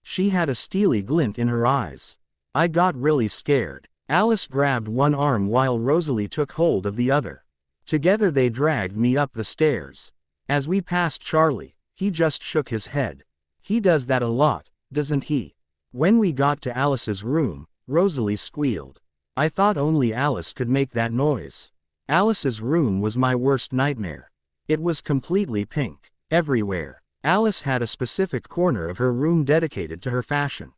She had a steely glint in her eyes. I got really scared. Alice grabbed one arm while Rosalie took hold of the other. Together they dragged me up the stairs. As we passed Charlie, he just shook his head. He does that a lot, doesn't he? When we got to Alice's room, Rosalie squealed. I thought only Alice could make that noise. Alice's room was my worst nightmare. It was completely pink, everywhere. Alice had a specific corner of her room dedicated to her fashion.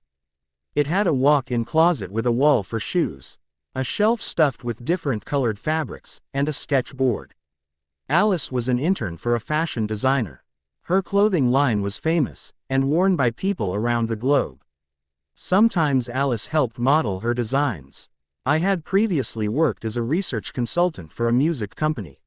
It had a walk-in closet with a wall for shoes, a shelf stuffed with different colored fabrics, and a sketchboard. Alice was an intern for a fashion designer. Her clothing line was famous, and worn by people around the globe. Sometimes Alice helped model her designs. I had previously worked as a research consultant for a music company.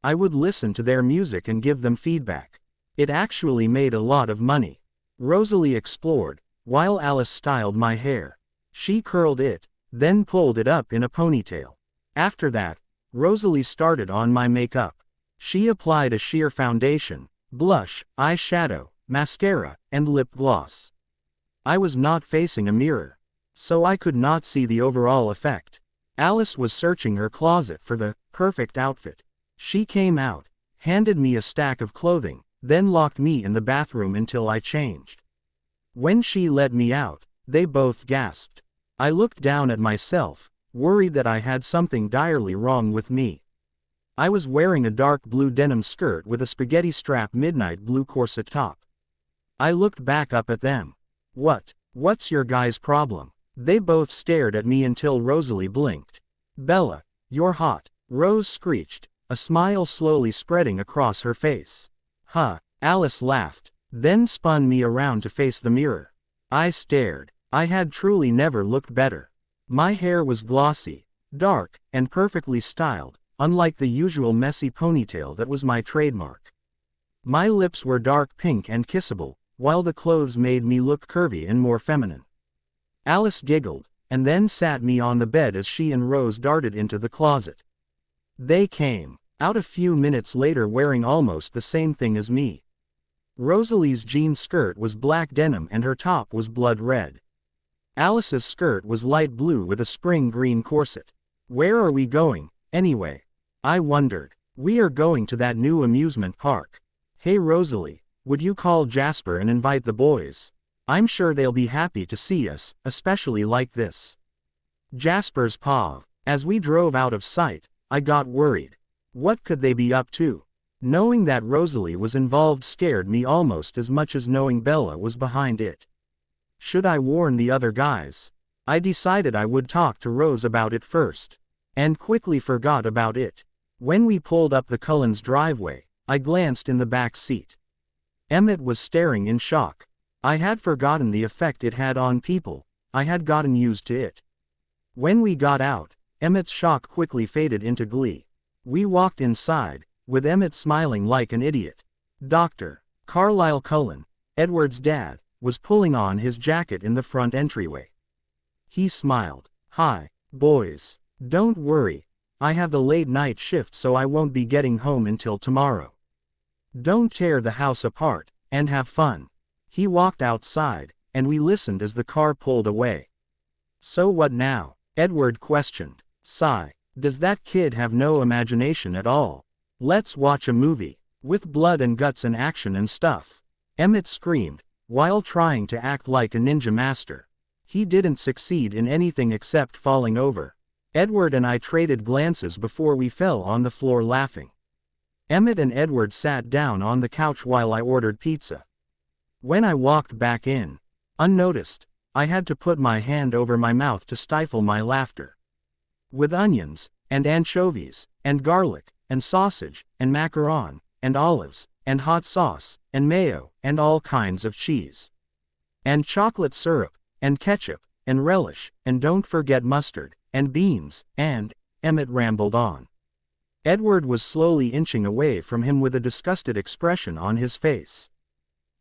I would listen to their music and give them feedback. It actually made a lot of money. Rosalie explored, while Alice styled my hair. She curled it, then pulled it up in a ponytail. After that, Rosalie started on my makeup. She applied a sheer foundation, blush, eyeshadow, mascara, and lip gloss. I was not facing a mirror, so I could not see the overall effect. Alice was searching her closet for the perfect outfit. She came out, handed me a stack of clothing, then locked me in the bathroom until I changed. When she let me out, they both gasped. I looked down at myself, worried that I had something direly wrong with me. I was wearing a dark blue denim skirt with a spaghetti strap midnight blue corset top. I looked back up at them. What's your guy's problem? They both stared at me until Rosalie blinked. Bella, you're hot, Rose screeched, a smile slowly spreading across her face. Huh, Alice laughed, then spun me around to face the mirror. I stared. I had truly never looked better. My hair was glossy, dark, and perfectly styled, unlike the usual messy ponytail that was my trademark. My lips were dark pink and kissable, while the clothes made me look curvy and more feminine. Alice giggled, and then sat me on the bed as she and Rose darted into the closet. They came out a few minutes later wearing almost the same thing as me. Rosalie's jean skirt was black denim and her top was blood red. Alice's skirt was light blue with a spring green corset. Where are we going, anyway? I wondered. We are going to that new amusement park. Hey Rosalie, would you call Jasper and invite the boys? I'm sure they'll be happy to see us, especially like this. Jasper's paw. As we drove out of sight, I got worried. What could they be up to? Knowing that Rosalie was involved scared me almost as much as knowing Bella was behind it. Should I warn the other guys? I decided I would talk to Rose about it first. And quickly forgot about it. When we pulled up the Cullens' driveway, I glanced in the back seat. Emmett was staring in shock. I had forgotten the effect it had on people. I had gotten used to it. When we got out, Emmett's shock quickly faded into glee. We walked inside, with Emmett smiling like an idiot. Dr. Carlisle Cullen, Edward's dad, was pulling on his jacket in the front entryway. He smiled. "Hi, boys. Don't worry. I have the late night shift so I won't be getting home until tomorrow. Don't tear the house apart, and have fun." He walked outside, and we listened as the car pulled away. "So what now?" Edward questioned. Sigh. "Does that kid have no imagination at all? Let's watch a movie, with blood and guts and action and stuff." Emmett screamed, while trying to act like a ninja master. He didn't succeed in anything except falling over. Edward and I traded glances before we fell on the floor laughing. Emmett and Edward sat down on the couch while I ordered pizza. When I walked back in, unnoticed, I had to put my hand over my mouth to stifle my laughter. With onions, and anchovies, and garlic, and sausage, and macaron, and olives, and hot sauce, and mayo, and all kinds of cheese. And chocolate syrup, and ketchup, and relish, and don't forget mustard, and beans, and, Emmett rambled on. Edward was slowly inching away from him with a disgusted expression on his face.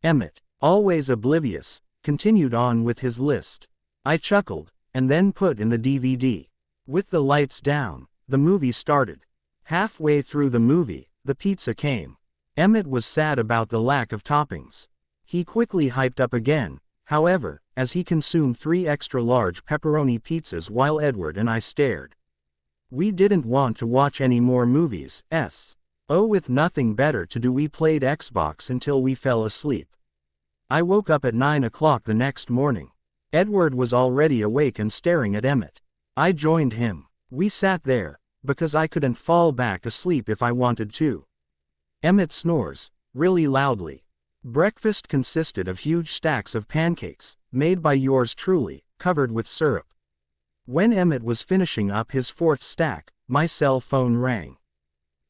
Emmett, always oblivious, continued on with his list. I chuckled, and then put in the DVD. With the lights down, the movie started. Halfway through the movie, the pizza came. Emmett was sad about the lack of toppings. He quickly hyped up again, however, as he consumed 3 extra-large pepperoni pizzas while Edward and I stared. We didn't want to watch any more movies, with nothing better to do we played Xbox until we fell asleep. I woke up at 9 o'clock the next morning. Edward was already awake and staring at Emmett. I joined him. We sat there, because I couldn't fall back asleep if I wanted to. Emmett snores, really loudly. Breakfast consisted of huge stacks of pancakes, made by yours truly, covered with syrup. When Emmett was finishing up his 4th stack, my cell phone rang.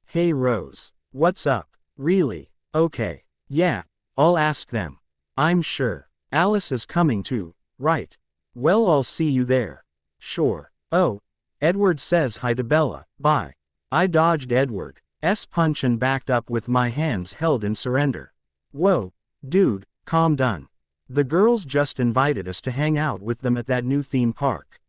"Hey Rose. What's up? Really? Okay. Yeah, I'll ask them. I'm sure. Alice is coming too, right? Well, I'll see you there." "Sure." "Oh, Edward says hi to Bella, bye." I dodged Edward's punch and backed up with my hands held in surrender. "Whoa, dude, calm down. The girls just invited us to hang out with them at that new theme park."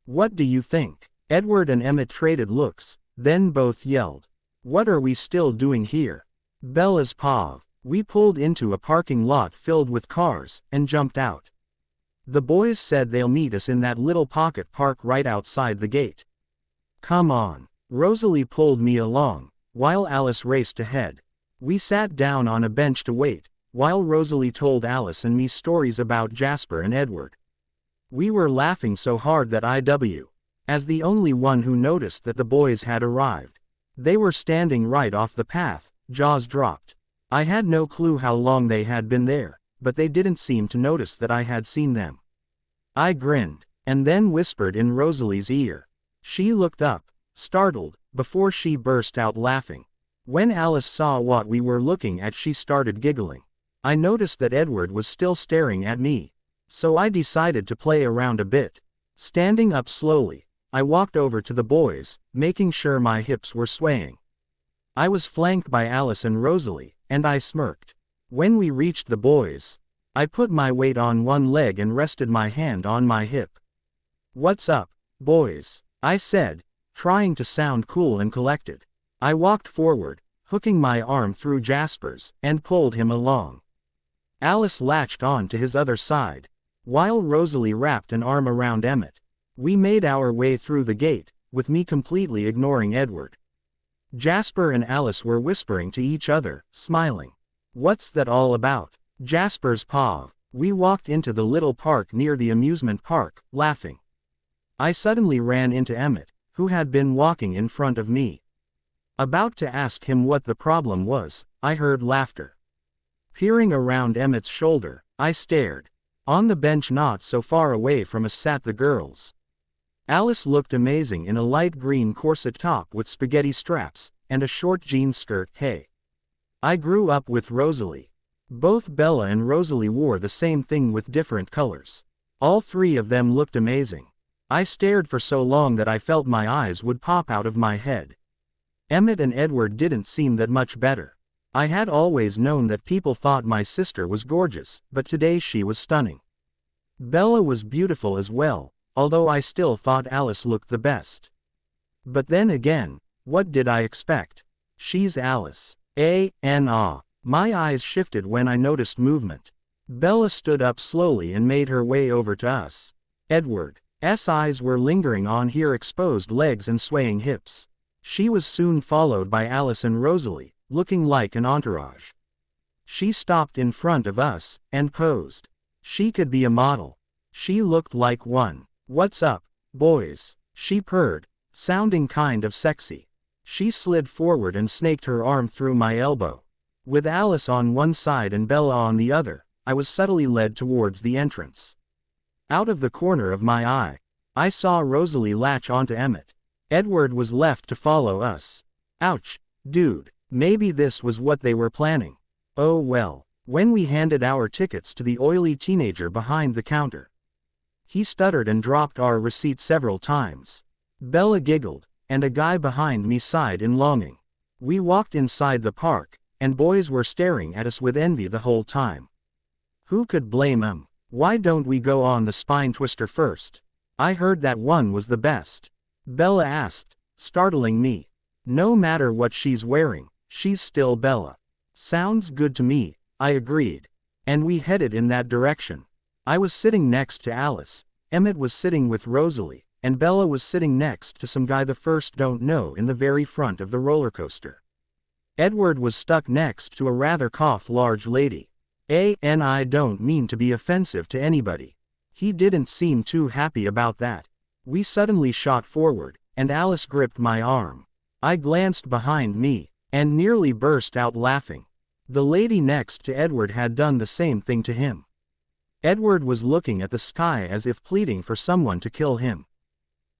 "What do you think?" Edward and Emmett traded looks, then both yelled. "What are we still doing here?" Bella's paw. We pulled into a parking lot filled with cars, and jumped out. The boys said they'll meet us in that little pocket park right outside the gate. "Come on." Rosalie pulled me along, while Alice raced ahead. We sat down on a bench to wait, while Rosalie told Alice and me stories about Jasper and Edward. We were laughing so hard that as the only one who noticed that the boys had arrived. They were standing right off the path, jaws dropped. I had no clue how long they had been there, but they didn't seem to notice that I had seen them. I grinned, and then whispered in Rosalie's ear. She looked up, startled, before she burst out laughing. When Alice saw what we were looking at, she started giggling. I noticed that Edward was still staring at me, so I decided to play around a bit. Standing up slowly, I walked over to the boys, making sure my hips were swaying. I was flanked by Alice and Rosalie, and I smirked. When we reached the boys, I put my weight on one leg and rested my hand on my hip. "What's up, boys?" I said, trying to sound cool and collected. I walked forward, hooking my arm through Jasper's, and pulled him along. Alice latched on to his other side, while Rosalie wrapped an arm around Emmett. We made our way through the gate, with me completely ignoring Edward. Jasper and Alice were whispering to each other, smiling. "What's that all about?" Jasper's paw. We walked into the little park near the amusement park, laughing. I suddenly ran into Emmett, who had been walking in front of me. About to ask him what the problem was, I heard laughter. Peering around Emmett's shoulder, I stared. On the bench not so far away from us sat the girls. Alice looked amazing in a light green corset top with spaghetti straps, and a short jean skirt. Hey. I grew up with Rosalie. Both Bella and Rosalie wore the same thing with different colors. All three of them looked amazing. I stared for so long that I felt my eyes would pop out of my head. Emmett and Edward didn't seem that much better. I had always known that people thought my sister was gorgeous, but today she was stunning. Bella was beautiful as well, although I still thought Alice looked the best. But then again, what did I expect? She's Alice. My eyes shifted when I noticed movement. Bella stood up slowly and made her way over to us. Edward's eyes were lingering on her exposed legs and swaying hips. She was soon followed by Alice and Rosalie, looking like an entourage. She stopped in front of us, and posed. She could be a model. She looked like one. "What's up, boys?" she purred, sounding kind of sexy. She slid forward and snaked her arm through my elbow. With Alice on one side and Bella on the other, I was subtly led towards the entrance. Out of the corner of my eye, I saw Rosalie latch onto Emmett. Edward was left to follow us. Ouch, dude, maybe this was what they were planning. Oh well. When we handed our tickets to the oily teenager behind the counter, he stuttered and dropped our receipt several times. Bella giggled, and a guy behind me sighed in longing. We walked inside the park, and boys were staring at us with envy the whole time. Who could blame 'em? "Why don't we go on the spine twister first? I heard that one was the best," Bella asked, startling me. No matter what she's wearing, she's still Bella. Sounds good to me, I agreed. And we headed in that direction. I was sitting next to Alice, Emmett was sitting with Rosalie, and Bella was sitting next to some guy the first don't know in the very front of the roller coaster. Edward was stuck next to a rather large lady. And I don't mean to be offensive to anybody. He didn't seem too happy about that. We suddenly shot forward, and Alice gripped my arm. I glanced behind me, and nearly burst out laughing. The lady next to Edward had done the same thing to him. Edward was looking at the sky as if pleading for someone to kill him.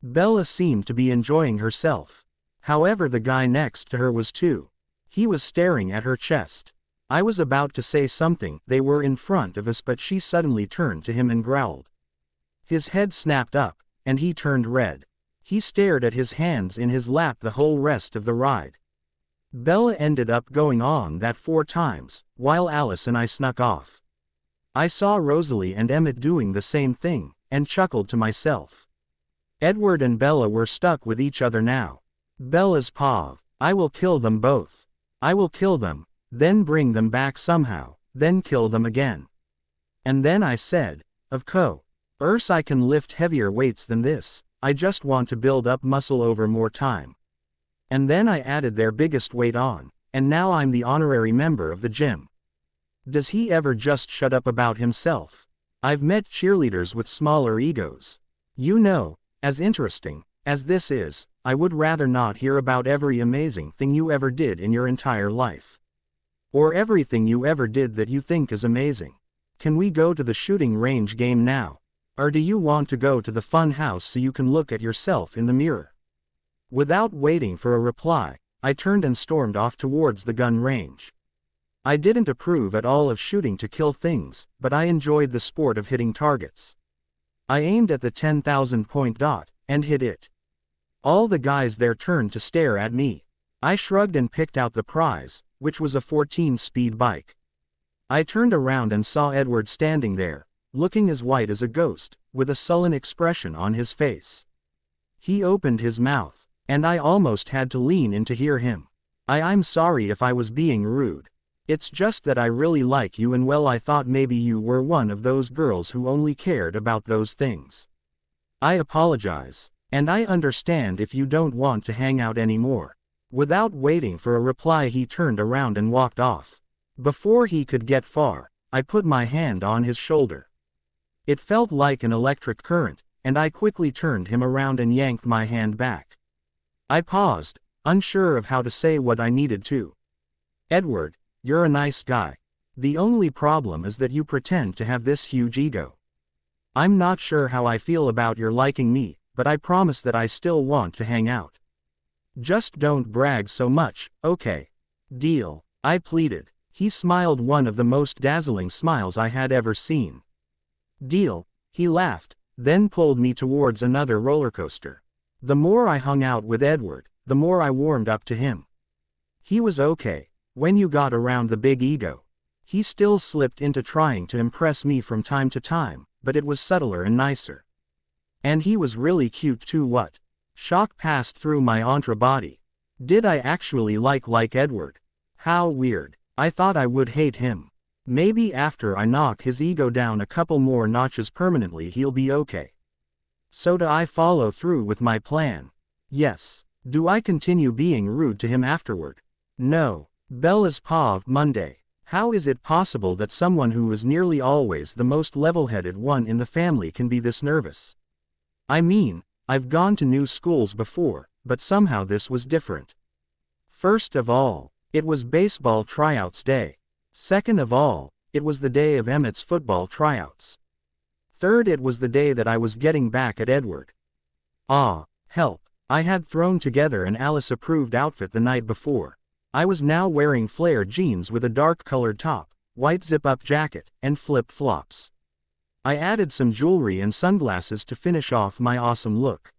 Bella seemed to be enjoying herself. However, the guy next to her was too. He was staring at her chest. I was about to say something, "They were in front of us," but she suddenly turned to him and growled. His head snapped up, and he turned red. He stared at his hands in his lap the whole rest of the ride. Bella ended up going on that 4 times, while Alice and I snuck off. I saw Rosalie and Emmett doing the same thing, and chuckled to myself. Edward and Bella were stuck with each other now. Bella's paw. "I will kill them both. I will kill them, then bring them back somehow, then kill them again." And then I said, "Of course I can lift heavier weights than this, I just want to build up muscle over more time." And then I added their biggest weight on, and now I'm the honorary member of the gym. Does he ever just shut up about himself? I've met cheerleaders with smaller egos. You know, as interesting as this is, I would rather not hear about every amazing thing you ever did in your entire life. Or everything you ever did that you think is amazing. Can we go to the shooting range game now? Or do you want to go to the fun house so you can look at yourself in the mirror? Without waiting for a reply, I turned and stormed off towards the gun range. I didn't approve at all of shooting to kill things, but I enjoyed the sport of hitting targets. I aimed at the 10,000-point dot, and hit it. All the guys there turned to stare at me. I shrugged and picked out the prize, which was a 14-speed bike. I turned around and saw Edward standing there, looking as white as a ghost, with a sullen expression on his face. He opened his mouth, and I almost had to lean in to hear him. I'm sorry if I was being rude. It's just that I really like you, and well, I thought maybe you were one of those girls who only cared about those things. I apologize, and I understand if you don't want to hang out anymore." Without waiting for a reply, he turned around and walked off. Before he could get far, I put my hand on his shoulder. It felt like an electric current, and I quickly turned him around and yanked my hand back. I paused, unsure of how to say what I needed to. Edward, you're a nice guy. The only problem is that you pretend to have this huge ego. I'm not sure how I feel about your liking me, but I promise that I still want to hang out. Just don't brag so much, okay? Deal, I pleaded. He smiled one of the most dazzling smiles I had ever seen. Deal, he laughed, then pulled me towards another roller coaster. The more I hung out with Edward, the more I warmed up to him. He was okay. When you got around the big ego. He still slipped into trying to impress me from time to time, but it was subtler and nicer. And he was really cute too. What? Shock passed through my body. Did I actually like Edward? How weird. I thought I would hate him. Maybe after I knock his ego down a couple more notches permanently he'll be okay. So do I follow through with my plan? Yes. Do I continue being rude to him afterward? No. Bella's pa, Monday. How is it possible that someone who is nearly always the most level-headed one in the family can be this nervous? I mean, I've gone to new schools before, but somehow this was different. First of all, it was baseball tryouts day. Second of all, it was the day of Emmett's football tryouts. Third, it was the day that I was getting back at Edward. Ah, help. I had thrown together an Alice-approved outfit the night before. I was now wearing flared jeans with a dark-colored top, white zip-up jacket, and flip-flops. I added some jewelry and sunglasses to finish off my awesome look.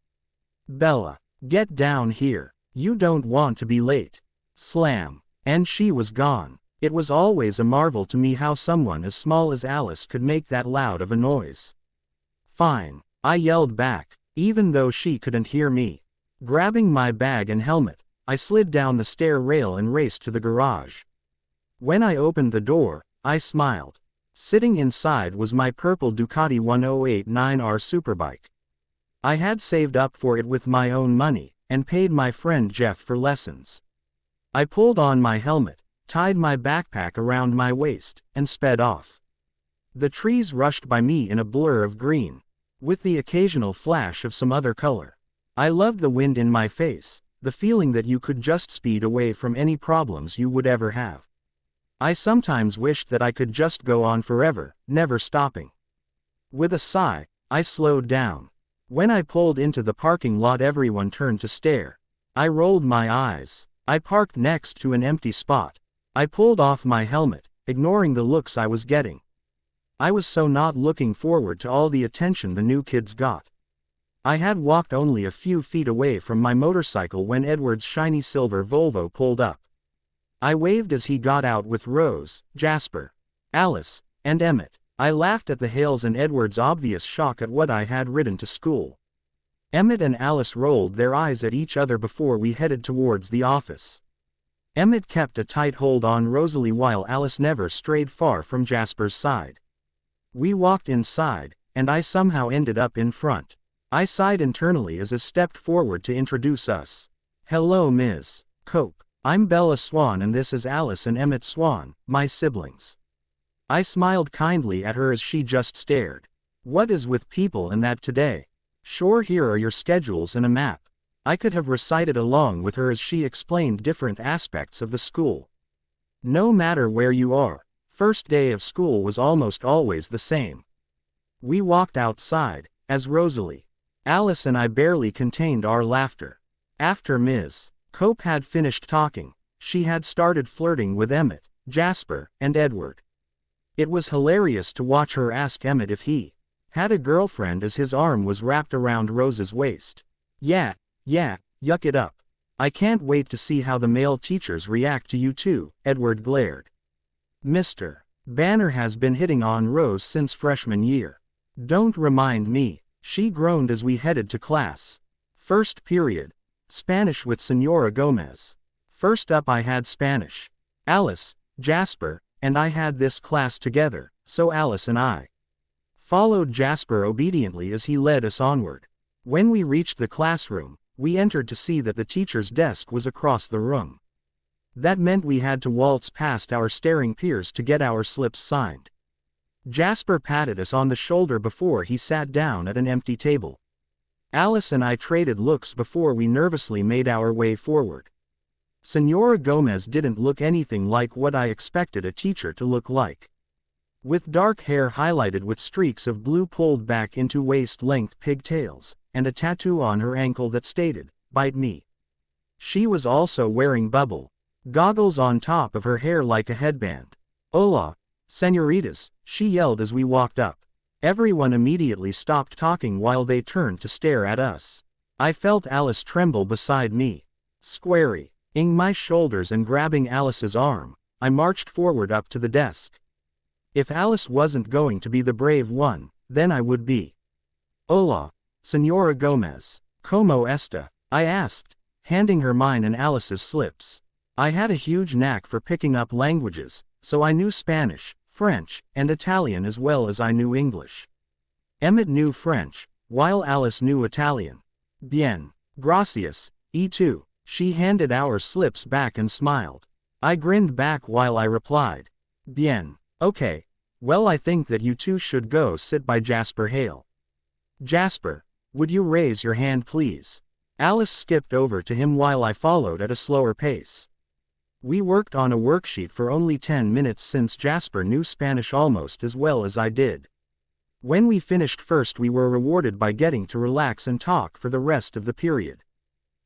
Bella, get down here. You don't want to be late. Slam. And she was gone. It was always a marvel to me how someone as small as Alice could make that loud of a noise. Fine, I yelled back, even though she couldn't hear me. Grabbing my bag and helmet, I slid down the stair rail and raced to the garage. When I opened the door, I smiled. Sitting inside was my purple Ducati 1089R Superbike. I had saved up for it with my own money, and paid my friend Jeff for lessons. I pulled on my helmet, tied my backpack around my waist, and sped off. The trees rushed by me in a blur of green, with the occasional flash of some other color. I loved the wind in my face, the feeling that you could just speed away from any problems you would ever have. I sometimes wished that I could just go on forever, never stopping. With a sigh, I slowed down. When I pulled into the parking lot, everyone turned to stare. I rolled my eyes. I parked next to an empty spot. I pulled off my helmet, ignoring the looks I was getting. I was so not looking forward to all the attention the new kids got. I had walked only a few feet away from my motorcycle when Edward's shiny silver Volvo pulled up. I waved as he got out with Rose, Jasper, Alice, and Emmett. I laughed at the hails and Edward's obvious shock at what I had ridden to school. Emmett and Alice rolled their eyes at each other before we headed towards the office. Emmett kept a tight hold on Rosalie while Alice never strayed far from Jasper's side. We walked inside, and I somehow ended up in front. I sighed internally as I stepped forward to introduce us. Hello, Ms. Cope. I'm Bella Swan and this is Alice and Emmett Swan, my siblings. I smiled kindly at her as she just stared. What is with people and that today? Sure, here are your schedules and a map. I could have recited along with her as she explained different aspects of the school. No matter where you are, first day of school was almost always the same. We walked outside, as Rosalie, Alice and I barely contained our laughter. After Ms. Cope had finished talking, she had started flirting with Emmett, Jasper, and Edward. It was hilarious to watch her ask Emmett if he had a girlfriend as his arm was wrapped around Rose's waist. Yeah, yuck it up. I can't wait to see how the male teachers react to you two, Edward glared. Mr. Banner has been hitting on Rose since freshman year. Don't remind me, she groaned as we headed to class. First period. Spanish with Senora Gomez. First up I had Spanish. Alice, Jasper, and I had this class together, so Alice and I followed Jasper obediently as he led us onward. When we reached the classroom, we entered to see that the teacher's desk was across the room. That meant we had to waltz past our staring peers to get our slips signed. Jasper patted us on the shoulder before he sat down at an empty table. Alice and I traded looks before we nervously made our way forward. Senora Gomez didn't look anything like what I expected a teacher to look like. With dark hair highlighted with streaks of blue pulled back into waist-length pigtails, and a tattoo on her ankle that stated, "Bite me." She was also wearing bubble goggles on top of her hair like a headband. "Hola, señoritas," she yelled as we walked up. Everyone immediately stopped talking while they turned to stare at us. I felt Alice tremble beside me. Squaring my shoulders and grabbing Alice's arm, I marched forward up to the desk. If Alice wasn't going to be the brave one, then I would be. "Hola, Señora Gomez. ¿Cómo está?" I asked, handing her mine and Alice's slips. I had a huge knack for picking up languages, so I knew Spanish, French, and Italian as well as I knew English. Emmett knew French, while Alice knew Italian. "Bien, gracias, y tú." She handed our slips back and smiled. I grinned back while I replied, "Bien, okay. Well, I think that you two should go sit by Jasper Hale. Jasper, would you raise your hand please?" Alice skipped over to him while I followed at a slower pace. We worked on a worksheet for only 10 minutes since Jasper knew Spanish almost as well as I did. When we finished first, we were rewarded by getting to relax and talk for the rest of the period.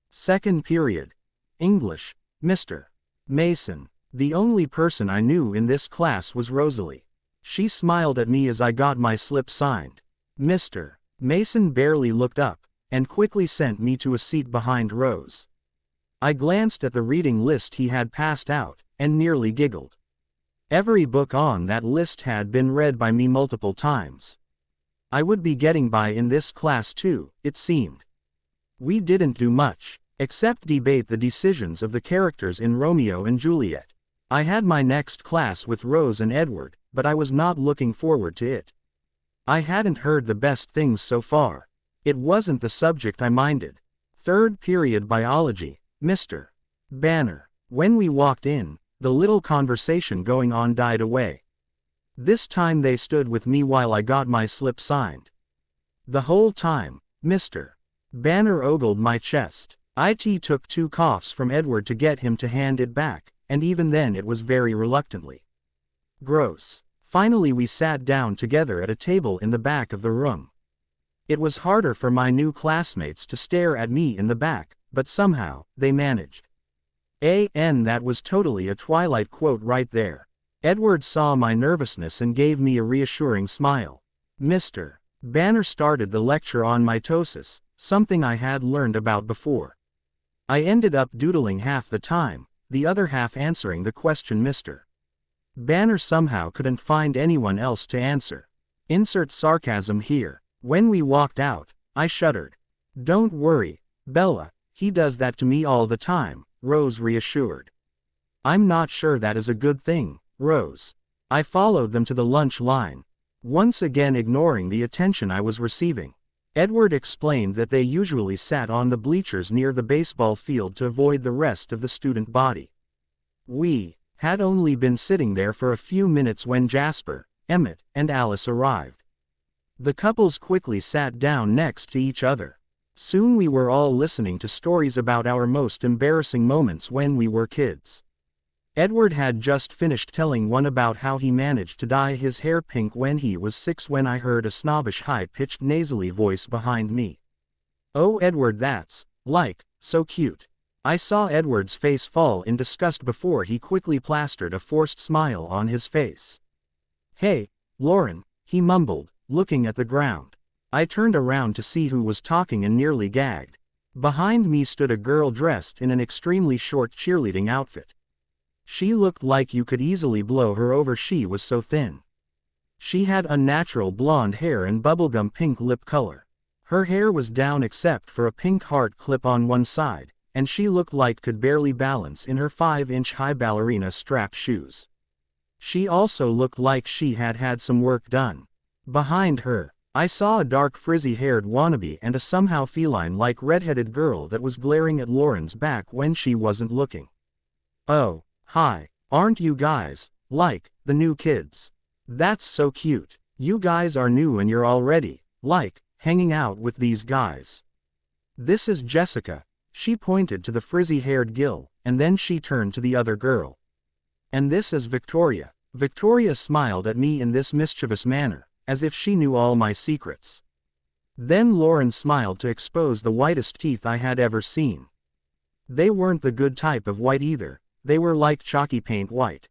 Second period. English, Mr. Mason. The only person I knew in this class was Rosalie. She smiled at me as I got my slip signed. Mr. Mason barely looked up, and quickly sent me to a seat behind Rose. I glanced at the reading list he had passed out, and nearly giggled. Every book on that list had been read by me multiple times. I would be getting by in this class too, it seemed. We didn't do much, except debate the decisions of the characters in Romeo and Juliet. I had my next class with Rose and Edward, but I was not looking forward to it. I hadn't heard the best things so far. It wasn't the subject I minded. Third period biology, Mr. Banner. When we walked in, the little conversation going on died away. This time they stood with me while I got my slip signed. The whole time, Mr. Banner ogled my chest. It took 2 coughs from Edward to get him to hand it back, and even then it was very reluctantly. Gross. Finally we sat down together at a table in the back of the room. It was harder for my new classmates to stare at me in the back, but somehow, they managed. That was totally a Twilight quote right there. Edward saw my nervousness and gave me a reassuring smile. Mr. Banner started the lecture on mitosis, something I had learned about before. I ended up doodling half the time, the other half answering the question Mr. Banner somehow couldn't find anyone else to answer. Insert sarcasm here. When we walked out, I shuddered. "Don't worry, Bella, he does that to me all the time," Rose reassured. "I'm not sure that is a good thing, Rose." I followed them to the lunch line, once again ignoring the attention I was receiving. Edward explained that they usually sat on the bleachers near the baseball field to avoid the rest of the student body. We had only been sitting there for a few minutes when Jasper, Emmett, and Alice arrived. The couples quickly sat down next to each other. Soon we were all listening to stories about our most embarrassing moments when we were kids. Edward had just finished telling one about how he managed to dye his hair pink when he was 6 when I heard a snobbish high-pitched nasally voice behind me. "Oh Edward, that's, so cute." I saw Edward's face fall in disgust before he quickly plastered a forced smile on his face. "Hey, Lauren," he mumbled, looking at the ground. I turned around to see who was talking and nearly gagged. Behind me stood a girl dressed in an extremely short cheerleading outfit. She looked like you could easily blow her over, she was so thin. She had unnatural blonde hair and bubblegum pink lip color. Her hair was down except for a pink heart clip on one side, and she looked like could barely balance in her 5-inch high ballerina strap shoes. She also looked like she had had some work done. Behind her, I saw a dark frizzy-haired wannabe and a somehow feline-like red-headed girl that was glaring at Lauren's back when she wasn't looking. "Oh, hi, aren't you guys, the new kids?" That's so cute. You guys are new and you're already, like, hanging out with these guys. This is Jessica. She pointed to the frizzy-haired Gil, and then she turned to the other girl. And this is Victoria. Victoria smiled at me in this mischievous manner, as if she knew all my secrets. Then Lauren smiled to expose the whitest teeth I had ever seen. They weren't the good type of white either, they were like chalky paint white.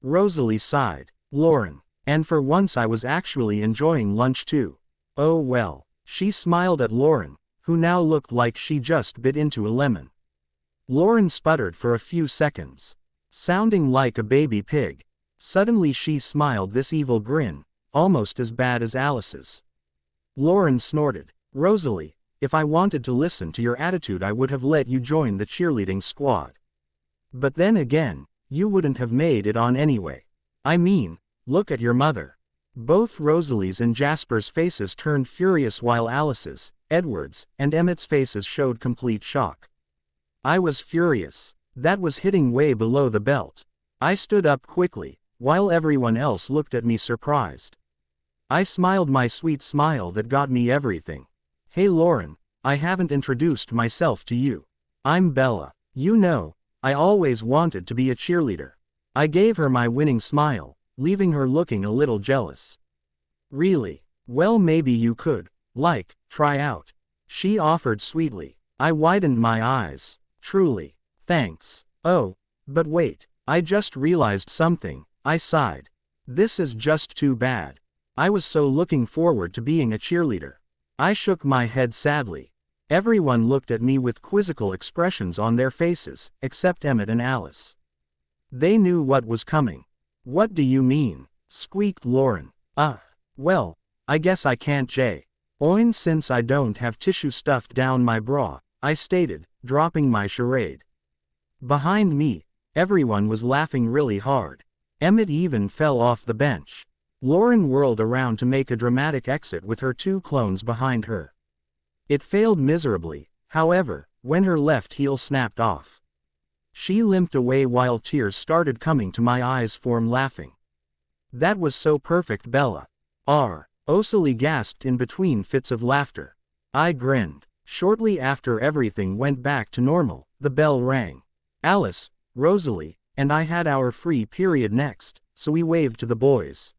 Rosalie sighed. Lauren. And for once I was actually enjoying lunch too. Oh well. She smiled at Lauren, who now looked like she just bit into a lemon. Lauren sputtered for a few seconds, sounding like a baby pig. Suddenly she smiled this evil grin, almost as bad as Alice's. Lauren snorted. Rosalie, if I wanted to listen to your attitude I would have let you join the cheerleading squad. But then again, you wouldn't have made it on anyway. I mean, look at your mother. Both Rosalie's and Jasper's faces turned furious while Alice's, Edward's, and Emmett's faces showed complete shock. I was furious. That was hitting way below the belt. I stood up quickly, while everyone else looked at me surprised. I smiled my sweet smile that got me everything. Hey Lauren, I haven't introduced myself to you. I'm Bella. You know, I always wanted to be a cheerleader. I gave her my winning smile, leaving her looking a little jealous. Really? Well, maybe you could, like, try out. She offered sweetly. I widened my eyes. Truly. Thanks. Oh, but wait, I just realized something, I sighed. This is just too bad. I was so looking forward to being a cheerleader. I shook my head sadly. Everyone looked at me with quizzical expressions on their faces, except Emmett and Alice. They knew what was coming. What do you mean? Squeaked Lauren. Well, I guess I can't join since I don't have tissue stuffed down my bra, I stated, dropping my charade. Behind me, everyone was laughing really hard. Emmett even fell off the bench. Lauren whirled around to make a dramatic exit with her two clones behind her. It failed miserably, however, when her left heel snapped off. She limped away while tears started coming to my eyes from laughing. That was so perfect, Bella. Rosalie gasped in between fits of laughter. I grinned. Shortly after everything went back to normal, the bell rang. Alice, Rosalie, and I had our free period next, so we waved to the boys.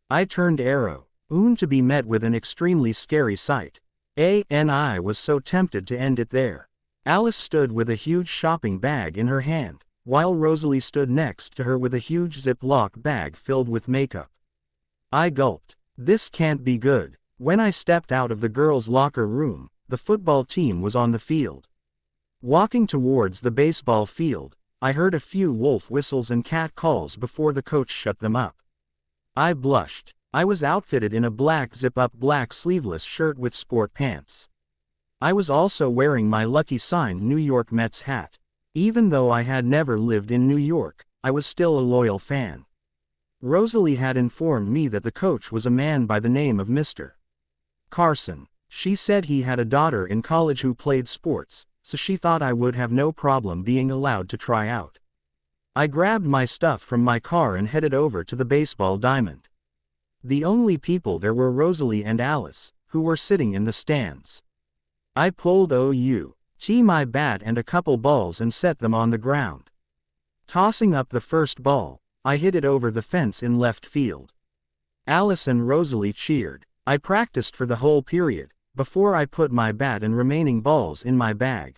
I turned arrow, to be met with an extremely scary sight. And I was so tempted to end it there. Alice stood with a huge shopping bag in her hand, while Rosalie stood next to her with a huge Ziploc bag filled with makeup. I gulped. This can't be good. When I stepped out of the girls' locker room, the football team was on the field. Walking towards the baseball field, I heard a few wolf whistles and cat calls before the coach shut them up. I blushed. I was outfitted in a black zip-up black sleeveless shirt with sport pants. I was also wearing my lucky signed New York Mets hat. Even though I had never lived in New York, I was still a loyal fan. Rosalie had informed me that the coach was a man by the name of Mr. Carson. She said he had a daughter in college who played sports, so she thought I would have no problem being allowed to try out. I grabbed my stuff from my car and headed over to the baseball diamond. The only people there were Rosalie and Alice, who were sitting in the stands. I pulled my bat and a couple balls and set them on the ground. Tossing up the first ball, I hit it over the fence in left field. Alice and Rosalie cheered. I practiced for the whole period, before I put my bat and remaining balls in my bag.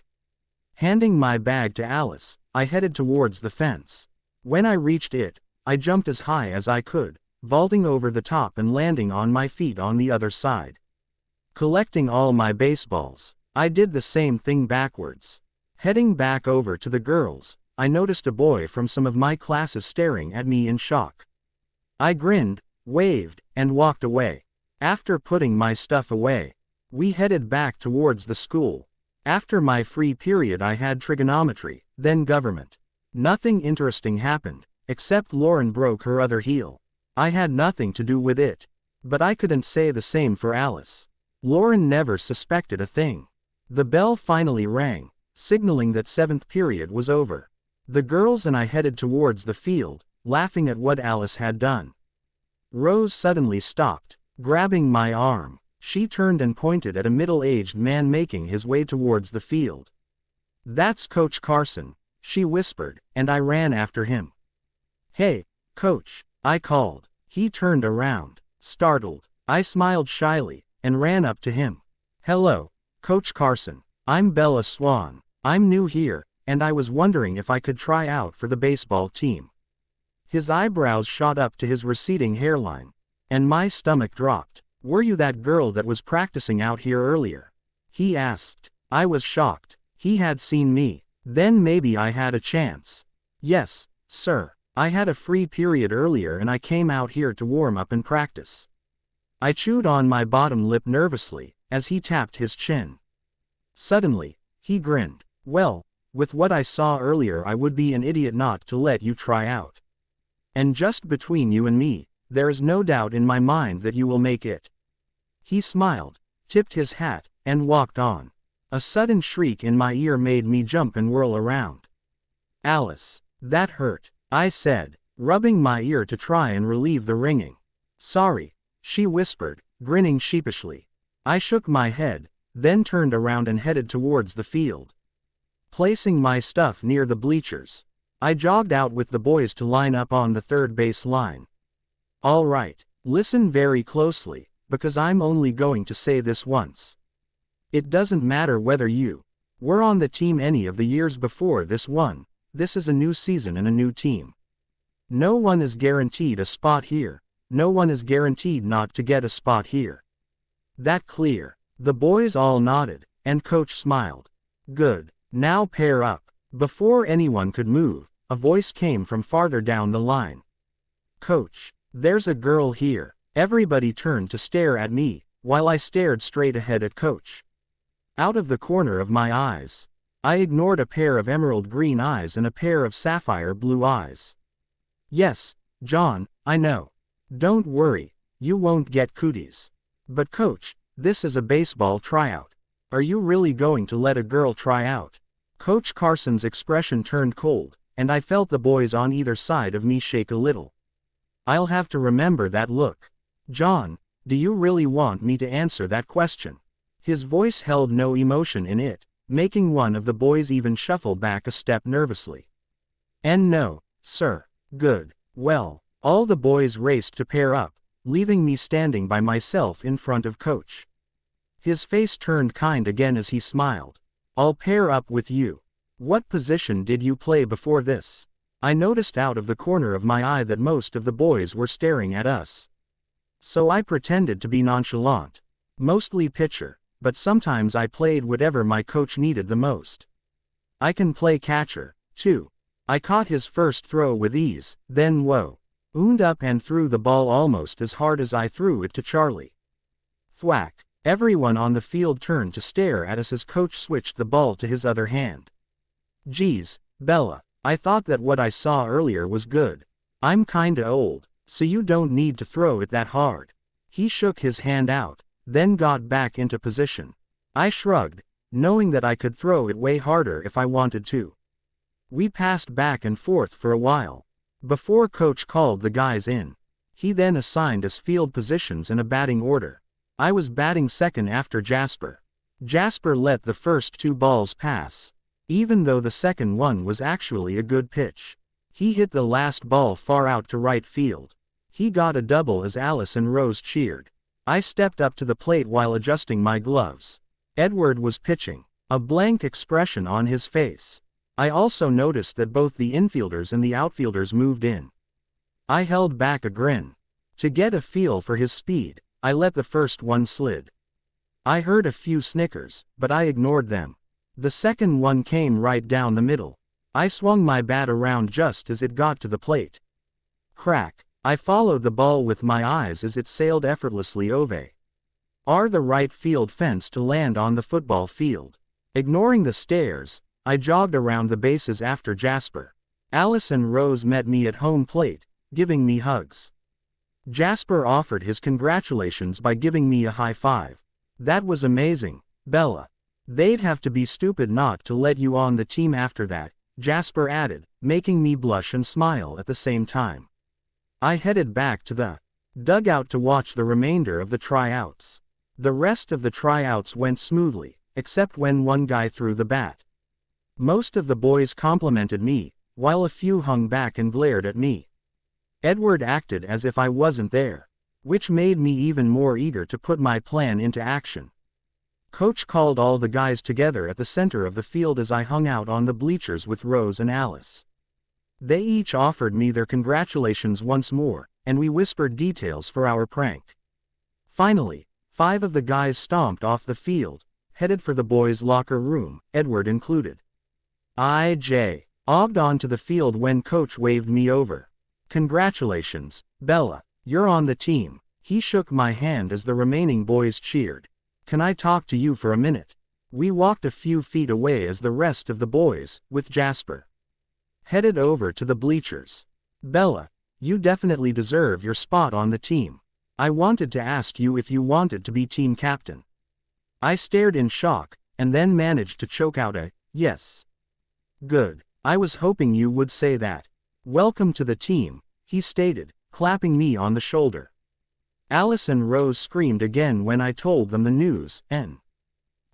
Handing my bag to Alice, I headed towards the fence. When I reached it, I jumped as high as I could, vaulting over the top and landing on my feet on the other side. Collecting all my baseballs, I did the same thing backwards. Heading back over to the girls, I noticed a boy from some of my classes staring at me in shock. I grinned, waved, and walked away. After putting my stuff away, we headed back towards the school. After my free period I had trigonometry, then government. Nothing interesting happened, except Lauren broke her other heel. I had nothing to do with it. But I couldn't say the same for Alice. Lauren never suspected a thing. The bell finally rang, signaling that 7th period was over. The girls and I headed towards the field, laughing at what Alice had done. Rose suddenly stopped, grabbing my arm. She turned and pointed at a middle-aged man making his way towards the field. "That's Coach Carson," she whispered, and I ran after him. "Hey, Coach," I called. He turned around, startled. I smiled shyly, and ran up to him. "Hello, Coach Carson. I'm Bella Swan. I'm new here, and I was wondering if I could try out for the baseball team." His eyebrows shot up to his receding hairline, and my stomach dropped. "Were you that girl that was practicing out here earlier?" he asked. I was shocked. He had seen me. Then maybe I had a chance. "Yes, sir. I had a free period earlier and I came out here to warm up and practice." I chewed on my bottom lip nervously, as he tapped his chin. Suddenly, he grinned. "Well, with what I saw earlier I would be an idiot not to let you try out. And just between you and me, there is no doubt in my mind that you will make it." He smiled, tipped his hat, and walked on. A sudden shriek in my ear made me jump and whirl around. "Alice, that hurt," I said, rubbing my ear to try and relieve the ringing. "Sorry," she whispered, grinning sheepishly. I shook my head, then turned around and headed towards the field. Placing my stuff near the bleachers, I jogged out with the boys to line up on the third base line. "All right, listen very closely, because I'm only going to say this once. It doesn't matter whether you were on the team any of the years before this one. This is a new season and a new team. No one is guaranteed a spot here. No one is guaranteed not to get a spot here. That clear?" The boys all nodded, and Coach smiled. "Good. Now pair up." Before anyone could move, a voice came from farther down the line. "Coach, there's a girl here." Everybody turned to stare at me, while I stared straight ahead at Coach. Out of the corner of my eyes, I ignored a pair of emerald green eyes and a pair of sapphire blue eyes. "Yes, John, I know. Don't worry, you won't get cooties. But Coach, this is a baseball tryout. Are you really going to let a girl try out?" Coach Carson's expression turned cold, and I felt the boys on either side of me shake a little. I'll have to remember that look. "John, do you really want me to answer that question?" His voice held no emotion in it, making one of the boys even shuffle back a step nervously. "And no, sir." "Good. Well." All the boys raced to pair up, leaving me standing by myself in front of Coach. His face turned kind again as he smiled. "I'll pair up with you. What position did you play before this?" I noticed out of the corner of my eye that most of the boys were staring at us. So I pretended to be nonchalant. "Mostly pitcher, but sometimes I played whatever my coach needed the most. I can play catcher, too." I caught his first throw with ease, then wound up and threw the ball almost as hard as I threw it to Charlie. Thwack! Everyone on the field turned to stare at us as Coach switched the ball to his other hand. "Geez, Bella, I thought that what I saw earlier was good. I'm kinda old, so you don't need to throw it that hard." He shook his hand out, then got back into position. I shrugged, knowing that I could throw it way harder if I wanted to. We passed back and forth for a while, before Coach called the guys in. He then assigned us field positions in a batting order. I was batting second after Jasper. Jasper let the first two balls pass, even though the second one was actually a good pitch. He hit the last ball far out to right field. He got a double as Alice and Rose cheered. I stepped up to the plate while adjusting my gloves. Edward was pitching, a blank expression on his face. I also noticed that both the infielders and the outfielders moved in. I held back a grin. To get a feel for his speed, I let the first one slid. I heard a few snickers, but I ignored them. The second one came right down the middle. I swung my bat around just as it got to the plate. Crack! I followed the ball with my eyes as it sailed effortlessly over the right field fence to land on the football field. Ignoring the stares, I jogged around the bases after Jasper. Alice and Rose met me at home plate, giving me hugs. Jasper offered his congratulations by giving me a high five. "That was amazing, Bella. They'd have to be stupid not to let you on the team after that," Jasper added, making me blush and smile at the same time. I headed back to the dug out to watch the remainder of the tryouts. The rest of the tryouts went smoothly, except when one guy threw the bat. Most of the boys complimented me, while a few hung back and glared at me. Edward acted as if I wasn't there, which made me even more eager to put my plan into action. Coach called all the guys together at the center of the field as I hung out on the bleachers with Rose and Alice. They each offered me their congratulations once more, and we whispered details for our prank. Finally, 5 of the guys stomped off the field, headed for the boys' locker room, Edward included. I jogged onto the field when Coach waved me over. "Congratulations, Bella, you're on the team." He shook my hand as the remaining boys cheered. "Can I talk to you for a minute?" We walked a few feet away as the rest of the boys, with Jasper, headed over to the bleachers. "Bella, you definitely deserve your spot on the team. I wanted to ask you if you wanted to be team captain." I stared in shock, and then managed to choke out a yes. "Good. I was hoping you would say that. Welcome to the team," he stated, clapping me on the shoulder. Alice and Rose screamed again when I told them the news, and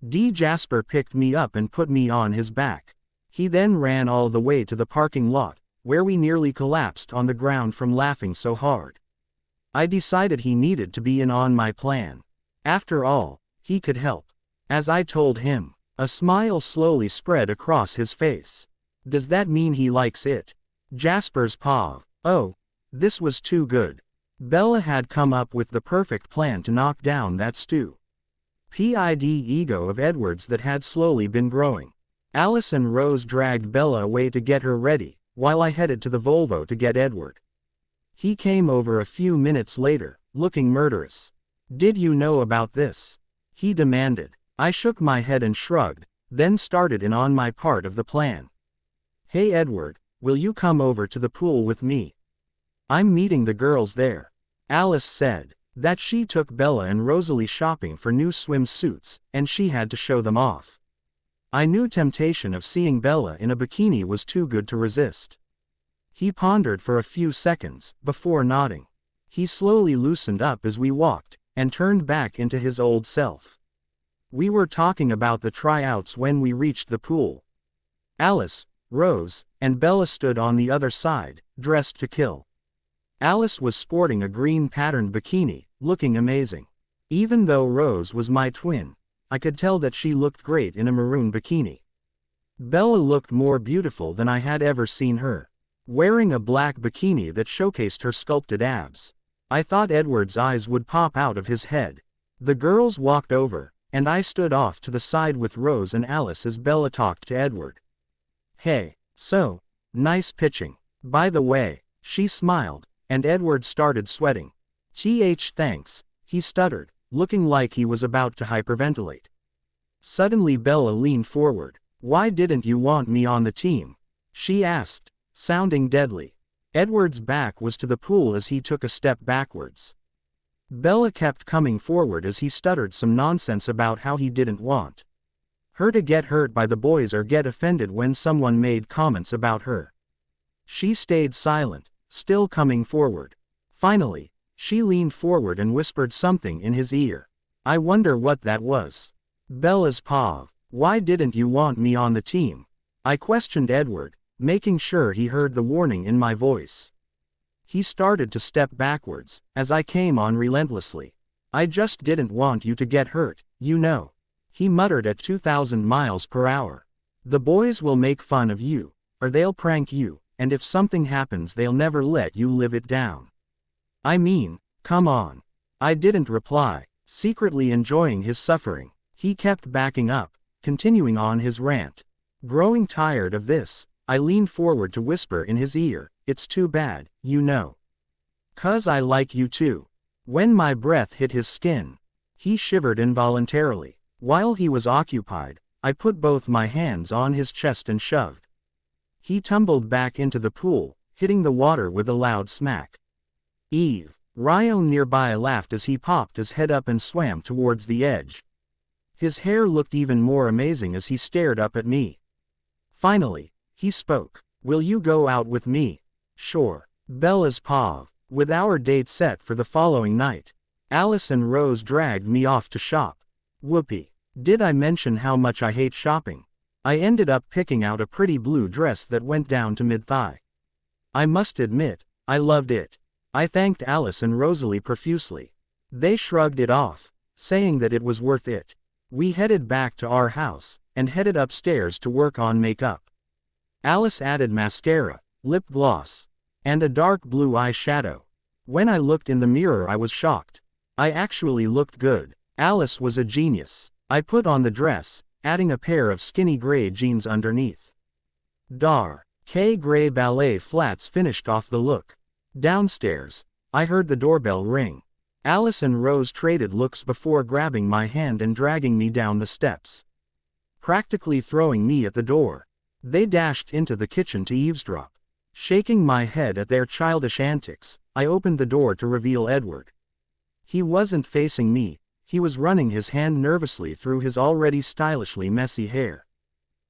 Jasper picked me up and put me on his back. He then ran all the way to the parking lot, where we nearly collapsed on the ground from laughing so hard. I decided he needed to be in on my plan. After all, he could help. As I told him, a smile slowly spread across his face. "Does that mean he likes it?" Jasper's paw. Oh, this was too good. Bella had come up with the perfect plan to knock down that stupid ego of Edward's that had slowly been growing. Alice and Rose dragged Bella away to get her ready, while I headed to the Volvo to get Edward. He came over a few minutes later, looking murderous. "Did you know about this?" he demanded. I shook my head and shrugged, then started in on my part of the plan. "Hey Edward, will you come over to the pool with me? I'm meeting the girls there." Alice said that she took Bella and Rosalie shopping for new swimsuits, and she had to show them off. I knew temptation of seeing Bella in a bikini was too good to resist. He pondered for a few seconds, before nodding. He slowly loosened up as we walked, and turned back into his old self. We were talking about the tryouts when we reached the pool. Alice, Rose, and Bella stood on the other side, dressed to kill. Alice was sporting a green patterned bikini, looking amazing. Even though Rose was my twin, I could tell that she looked great in a maroon bikini. Bella looked more beautiful than I had ever seen her, wearing a black bikini that showcased her sculpted abs. I thought Edward's eyes would pop out of his head. The girls walked over, and I stood off to the side with Rose and Alice as Bella talked to Edward. "Hey, so, nice pitching. By the way," she smiled, and Edward started sweating. Thanks," he stuttered, looking like he was about to hyperventilate. Suddenly Bella leaned forward. "Why didn't you want me on the team?" she asked, sounding deadly. Edward's back was to the pool as he took a step backwards. Bella kept coming forward as he stuttered some nonsense about how he didn't want her to get hurt by the boys or get offended when someone made comments about her. She stayed silent, still coming forward. Finally, she leaned forward and whispered something in his ear. I wonder what that was. Bella's paw. "Why didn't you want me on the team?" I questioned Edward, making sure he heard the warning in my voice. He started to step backwards, as I came on relentlessly. "I just didn't want you to get hurt, you know," he muttered at 2,000 miles per hour. "The boys will make fun of you, or they'll prank you, and if something happens they'll never let you live it down. I mean, come on." I didn't reply, secretly enjoying his suffering. He kept backing up, continuing on his rant. Growing tired of this, I leaned forward to whisper in his ear, "It's too bad, you know. 'Cause I like you too." When my breath hit his skin, he shivered involuntarily. While he was occupied, I put both my hands on his chest and shoved. He tumbled back into the pool, hitting the water with a loud smack. Ryo nearby laughed as he popped his head up and swam towards the edge. His hair looked even more amazing as he stared up at me. Finally, he spoke. "Will you go out with me?" "Sure." Bella's paw. With our date set for the following night, Alice and Rose dragged me off to shop. Whoopee. Did I mention how much I hate shopping? I ended up picking out a pretty blue dress that went down to mid-thigh. I must admit, I loved it. I thanked Alice and Rosalie profusely. They shrugged it off, saying that it was worth it. We headed back to our house, and headed upstairs to work on makeup. Alice added mascara, lip gloss, and a dark blue eyeshadow. When I looked in the mirror I was shocked. I actually looked good. Alice was a genius. I put on the dress, adding a pair of skinny gray jeans underneath. Gray ballet flats finished off the look. Downstairs, I heard the doorbell ring. Alice and Rose traded looks before grabbing my hand and dragging me down the steps, practically throwing me at the door. They dashed into the kitchen to eavesdrop. Shaking my head at their childish antics, I opened the door to reveal Edward. He wasn't facing me, he was running his hand nervously through his already stylishly messy hair.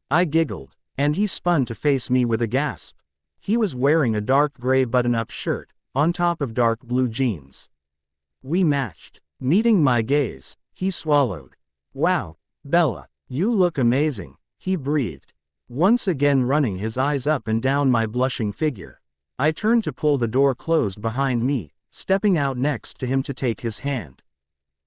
I giggled, and he spun to face me with a gasp. He was wearing a dark gray button-up shirt, on top of dark blue jeans. We matched. Meeting my gaze, he swallowed. "Wow, Bella, you look amazing," he breathed, once again running his eyes up and down my blushing figure. I turned to pull the door closed behind me, stepping out next to him to take his hand.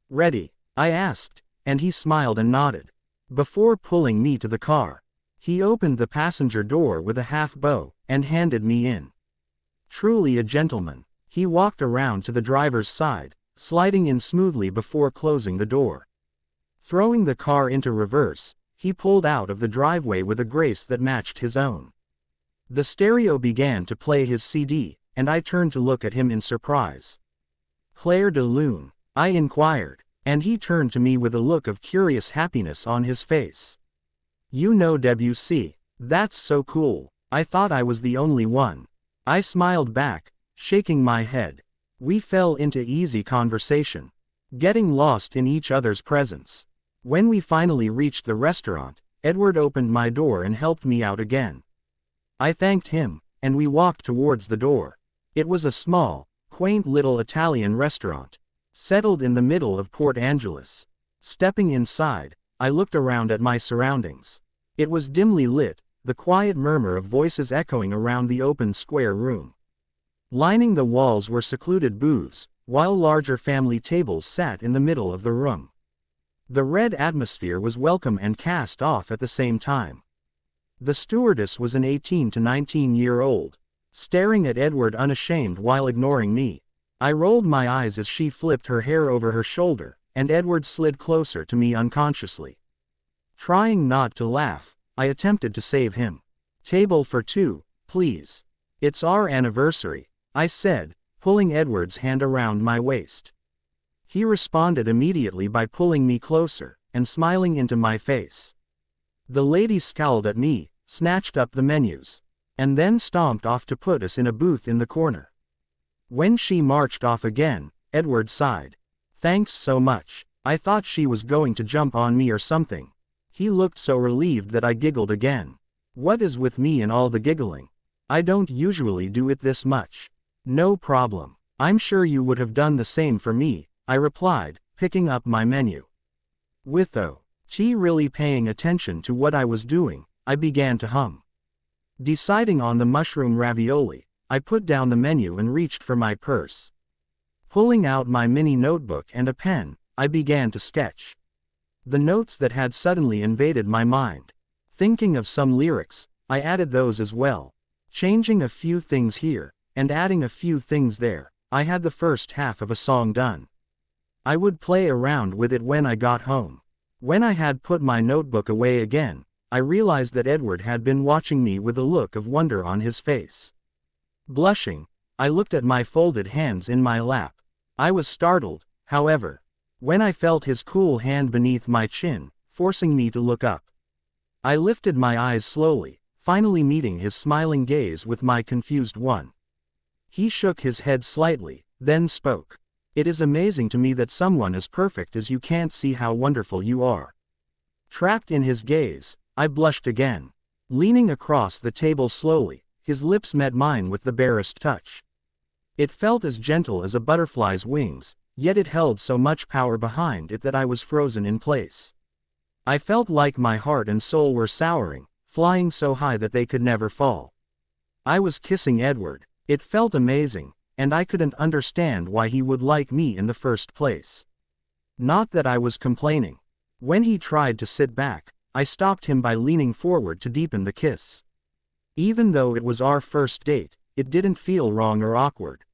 "Ready?" I asked, and he smiled and nodded. Before pulling me to the car, he opened the passenger door with a half bow, and handed me in. Truly a gentleman. He walked around to the driver's side, sliding in smoothly before closing the door. Throwing the car into reverse, he pulled out of the driveway with a grace that matched his own. The stereo began to play his CD, and I turned to look at him in surprise. "Claire de Lune?" I inquired, and he turned to me with a look of curious happiness on his face. "You know Debussy? That's so cool. I thought I was the only one." I smiled back, shaking my head. We fell into easy conversation, getting lost in each other's presence. When we finally reached the restaurant, Edward opened my door and helped me out again. I thanked him, and we walked towards the door. It was a small, quaint little Italian restaurant, settled in the middle of Port Angeles. Stepping inside, I looked around at my surroundings. It was dimly lit, the quiet murmur of voices echoing around the open square room. Lining the walls were secluded booths, while larger family tables sat in the middle of the room. The red atmosphere was welcome and cast off at the same time. The stewardess was an 18 to 19-year-old, staring at Edward unashamed while ignoring me. I rolled my eyes as she flipped her hair over her shoulder, and Edward slid closer to me unconsciously. Trying not to laugh, I attempted to save him. "Table for two, please. It's our anniversary," I said, pulling Edward's hand around my waist. He responded immediately by pulling me closer, and smiling into my face. The lady scowled at me, snatched up the menus, and then stomped off to put us in a booth in the corner. When she marched off again, Edward sighed. "Thanks so much. I thought she was going to jump on me or something." He looked so relieved that I giggled again. What is with me and all the giggling? I don't usually do it this much. "No problem. I'm sure you would have done the same for me," I replied, picking up my menu. With she really paying attention to what I was doing, I began to hum. Deciding on the mushroom ravioli, I put down the menu and reached for my purse. Pulling out my mini notebook and a pen, I began to sketch the notes that had suddenly invaded my mind. Thinking of some lyrics, I added those as well. Changing a few things here, and adding a few things there, I had the first half of a song done. I would play around with it when I got home. When I had put my notebook away again, I realized that Edward had been watching me with a look of wonder on his face. Blushing, I looked at my folded hands in my lap. I was startled, however, when I felt his cool hand beneath my chin, forcing me to look up. I lifted my eyes slowly, finally meeting his smiling gaze with my confused one. He shook his head slightly, then spoke. "It is amazing to me that someone as perfect as you can't see how wonderful you are." Trapped in his gaze, I blushed again. Leaning across the table slowly, his lips met mine with the barest touch. It felt as gentle as a butterfly's wings, yet it held so much power behind it that I was frozen in place. I felt like my heart and soul were soaring, flying so high that they could never fall. I was kissing Edward. It felt amazing, and I couldn't understand why he would like me in the first place. Not that I was complaining. When he tried to sit back, I stopped him by leaning forward to deepen the kiss. Even though it was our first date, it didn't feel wrong or awkward.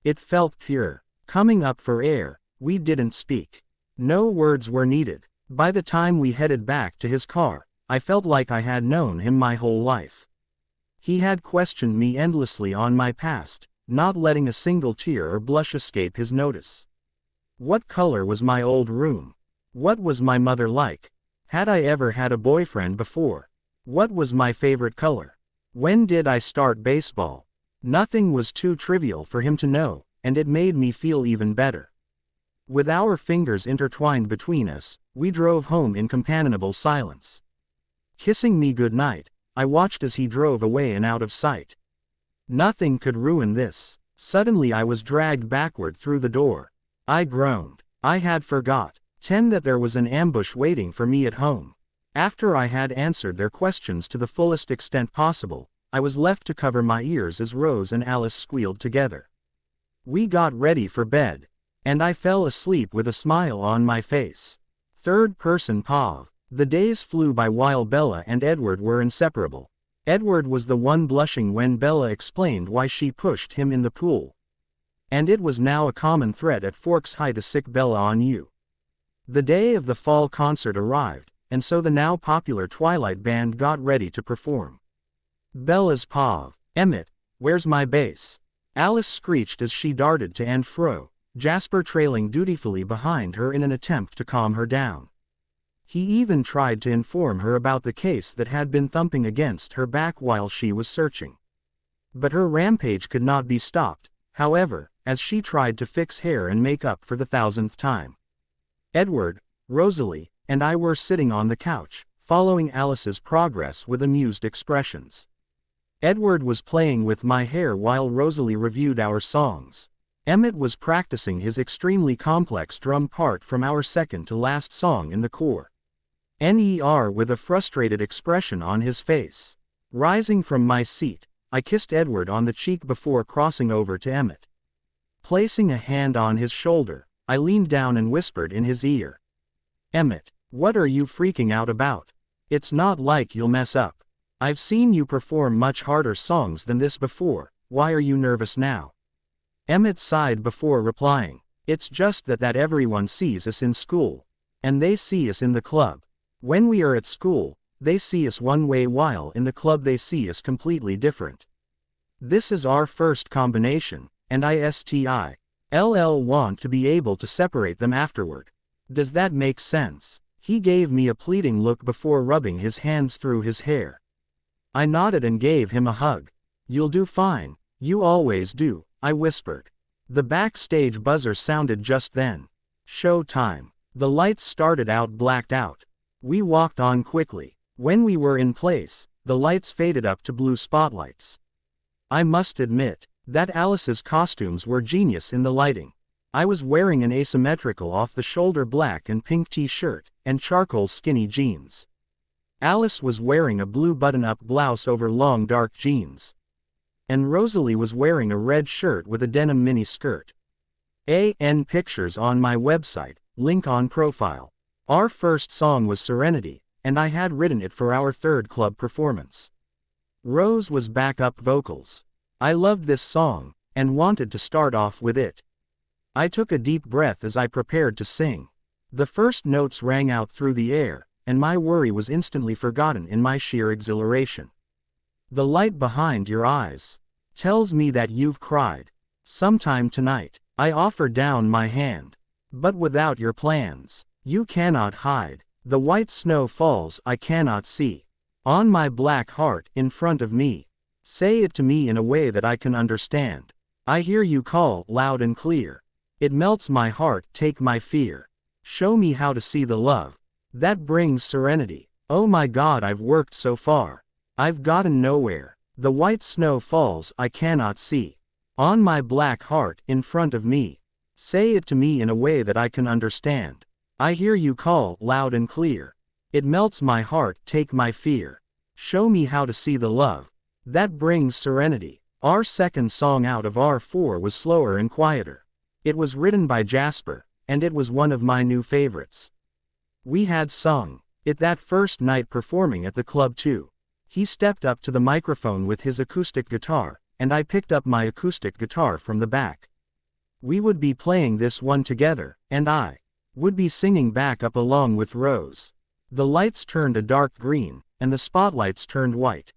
It felt pure. Coming up for air, we didn't speak. No words were needed. By the time we headed back to his car, I felt like I had known him my whole life. He had questioned me endlessly on my past, not letting a single tear or blush escape his notice. What color was my old room? What was my mother like? Had I ever had a boyfriend before? What was my favorite color? When did I start baseball? Nothing was too trivial for him to know, and it made me feel even better. With our fingers intertwined between us, we drove home in companionable silence. Kissing me goodnight, I watched as he drove away and out of sight. Nothing could ruin this. Suddenly I was dragged backward through the door. I groaned. I had forgotten that there was an ambush waiting for me at home. After I had answered their questions to the fullest extent possible, I was left to cover my ears as Rose and Alice squealed together. We got ready for bed, and I fell asleep with a smile on my face. Third person POV. The days flew by while Bella and Edward were inseparable. Edward was the one blushing when Bella explained why she pushed him in the pool. And it was now a common thread at Forks High to sick Bella on you. The day of the fall concert arrived, and so the now popular Twilight band got ready to perform. Bella's POV. Emmett, where's my bass? Alice screeched as she darted to and fro, Jasper trailing dutifully behind her in an attempt to calm her down. He even tried to inform her about the case that had been thumping against her back while she was searching. But her rampage could not be stopped, however, as she tried to fix hair and makeup for the 1000th time. Edward, Rosalie, and I were sitting on the couch, following Alice's progress with amused expressions. Edward was playing with my hair while Rosalie reviewed our songs. Emmett was practicing his extremely complex drum part from our second-to-last song in the core. NER with a frustrated expression on his face. Rising from my seat, I kissed Edward on the cheek before crossing over to Emmett. Placing a hand on his shoulder, I leaned down and whispered in his ear. Emmett, what are you freaking out about? It's not like you'll mess up. I've seen you perform much harder songs than this before, why are you nervous now? Emmett sighed before replying, it's just that everyone sees us in school. And they see us in the club. When we are at school, they see us one way while in the club they see us completely different. This is our first combination, and ISTILL want to be able to separate them afterward. Does that make sense? He gave me a pleading look before rubbing his hands through his hair. I nodded and gave him a hug. You'll do fine, you always do, I whispered. The backstage buzzer sounded just then. Show time. The lights started out blacked out. We walked on quickly. When we were in place, the lights faded up to blue spotlights. I must admit that Alice's costumes were genius in the lighting. I was wearing an asymmetrical off-the-shoulder black and pink t-shirt, and charcoal skinny jeans. Alice was wearing a blue button-up blouse over long dark jeans. And Rosalie was wearing a red shirt with a denim mini skirt. AN pictures on my website, link on profile. Our first song was Serenity, and I had written it for our third club performance. Rose was backup vocals. I loved this song, and wanted to start off with it. I took a deep breath as I prepared to sing. The first notes rang out through the air, and my worry was instantly forgotten in my sheer exhilaration. The light behind your eyes tells me that you've cried. Sometime tonight, I offer down my hand. But without your plans, you cannot hide. The white snow falls I cannot see. On my black heart in front of me. Say it to me in a way that I can understand. I hear you call loud and clear. It melts my heart, take my fear. Show me how to see the love that brings serenity. Oh my God, I've worked so far. I've gotten nowhere. The white snow falls I cannot see. On my black heart, in front of me. Say it to me in a way that I can understand. I hear you call, loud and clear. It melts my heart, take my fear. Show me how to see the love that brings serenity. Our second song out of our four was slower and quieter. It was written by Jasper, and it was one of my new favorites. We had sung it that first night performing at the club too. He stepped up to the microphone with his acoustic guitar, and I picked up my acoustic guitar from the back. We would be playing this one together, and I would be singing back up along with Rose. The lights turned a dark green, and the spotlights turned white.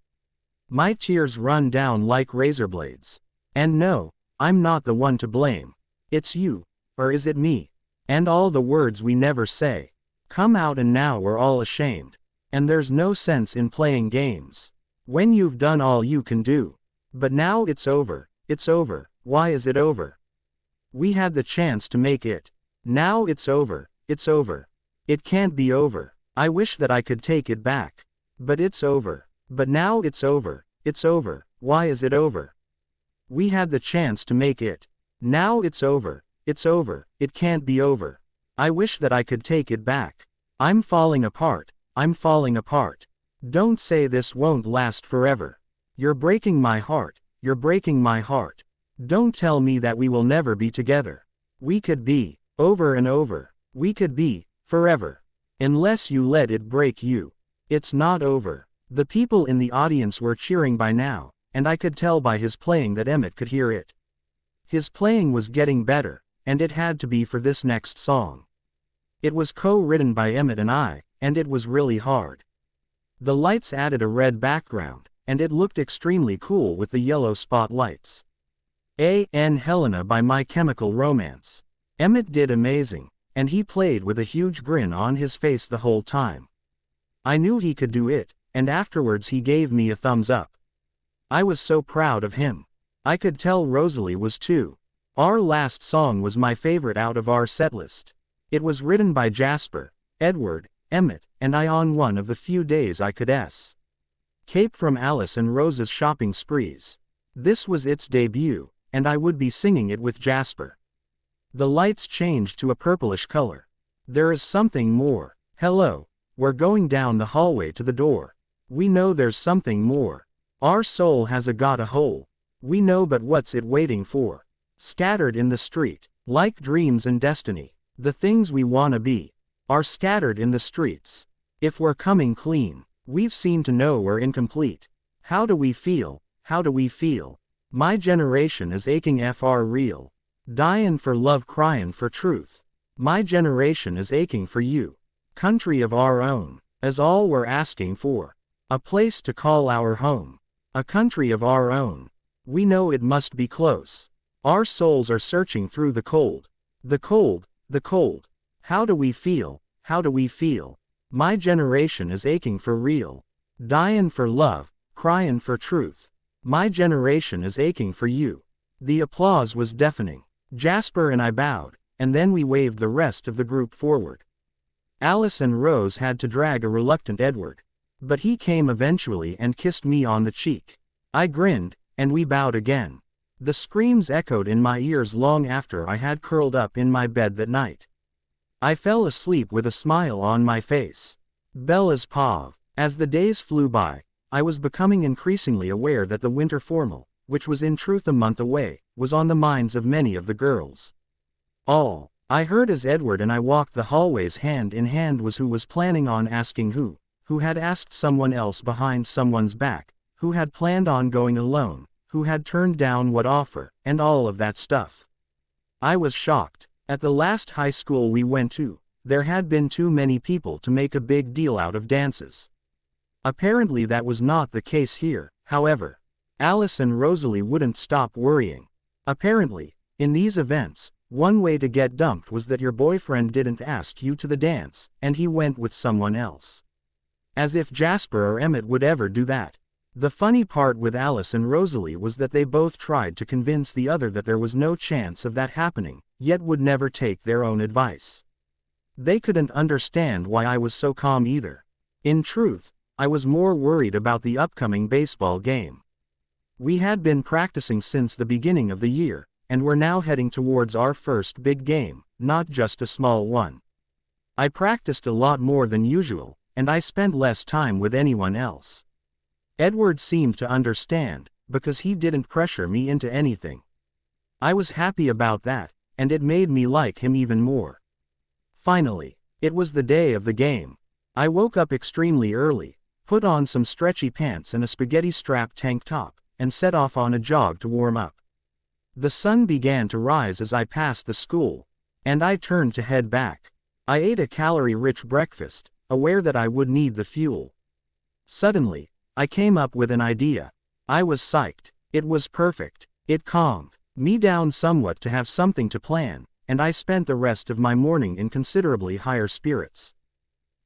My tears run down like razor blades. And no, I'm not the one to blame. It's you, or is it me? And all the words we never say come out, and now we're all ashamed. And there's no sense in playing games when you've done all you can do. But now it's over, it's over. Why is it over? We had the chance to make it. Now it's over, it's over. It can't be over. I wish that I could take it back. But it's over. But now it's over, it's over. Why is it over? We had the chance to make it. Now it's over, it's over. It can't be over. I wish that I could take it back. I'm falling apart, I'm falling apart. Don't say this won't last forever. You're breaking my heart, you're breaking my heart. Don't tell me that we will never be together. We could be, over and over. We could be, forever. Unless you let it break you. It's not over. The people in the audience were cheering by now, and I could tell by his playing that Emmett could hear it. His playing was getting better, and it had to be for this next song. It was co-written by Emmett and I, and it was really hard. The lights added a red background, and it looked extremely cool with the yellow spotlights. A.N. Helena by My Chemical Romance. Emmett did amazing, and he played with a huge grin on his face the whole time. I knew he could do it, and afterwards he gave me a thumbs up. I was so proud of him. I could tell Rosalie was too. Our last song was my favorite out of our setlist. It was written by Jasper, Edward, Emmett, and I on one of the few days I could escape from Alice and Rose's shopping sprees. This was its debut, and I would be singing it with Jasper. The lights changed to a purplish color. There is something more. Hello. We're going down the hallway to the door. We know there's something more. Our soul has got a hole. We know, but what's it waiting for? Scattered in the street, like dreams and destiny. The things we wanna be are scattered in the streets. If we're coming clean, we've seen to know we're incomplete. How do we feel? How do we feel? My generation is aching for real. Dyin' for love, cryin' for truth. My generation is aching for you. Country of our own, is all we're asking for. A place to call our home. A country of our own. We know it must be close. Our souls are searching through the cold. The cold, the cold. How do we feel? How do we feel? My generation is aching for real. Dyin' for love, cryin' for truth. My generation is aching for you. The applause was deafening. Jasper and I bowed, and then we waved the rest of the group forward. Alice and Rose had to drag a reluctant Edward. But he came eventually and kissed me on the cheek. I grinned, and we bowed again. The screams echoed in my ears long after I had curled up in my bed that night. I fell asleep with a smile on my face. Bella's Pav. As the days flew by, I was becoming increasingly aware that the winter formal, which was in truth a month away, was on the minds of many of the girls. All I heard as Edward and I walked the hallways hand in hand was who was planning on asking who had asked someone else behind someone's back, who had planned on going alone, who had turned down what offer, and all of that stuff. I was shocked. At the last high school we went to, there had been too many people to make a big deal out of dances. Apparently that was not the case here, however. Alice and Rosalie wouldn't stop worrying. Apparently, in these events, one way to get dumped was that your boyfriend didn't ask you to the dance, and he went with someone else. As if Jasper or Emmett would ever do that. The funny part with Alice and Rosalie was that they both tried to convince the other that there was no chance of that happening, yet would never take their own advice. They couldn't understand why I was so calm either. In truth, I was more worried about the upcoming baseball game. We had been practicing since the beginning of the year, and were now heading towards our first big game, not just a small one. I practiced a lot more than usual, and I spent less time with anyone else. Edward seemed to understand, because he didn't pressure me into anything. I was happy about that, and it made me like him even more. Finally, it was the day of the game. I woke up extremely early, put on some stretchy pants and a spaghetti-strap tank top, and set off on a jog to warm up. The sun began to rise as I passed the school, and I turned to head back. I ate a calorie-rich breakfast, aware that I would need the fuel. Suddenly, I came up with an idea. I was psyched. It was perfect. It calmed me down somewhat to have something to plan, and I spent the rest of my morning in considerably higher spirits.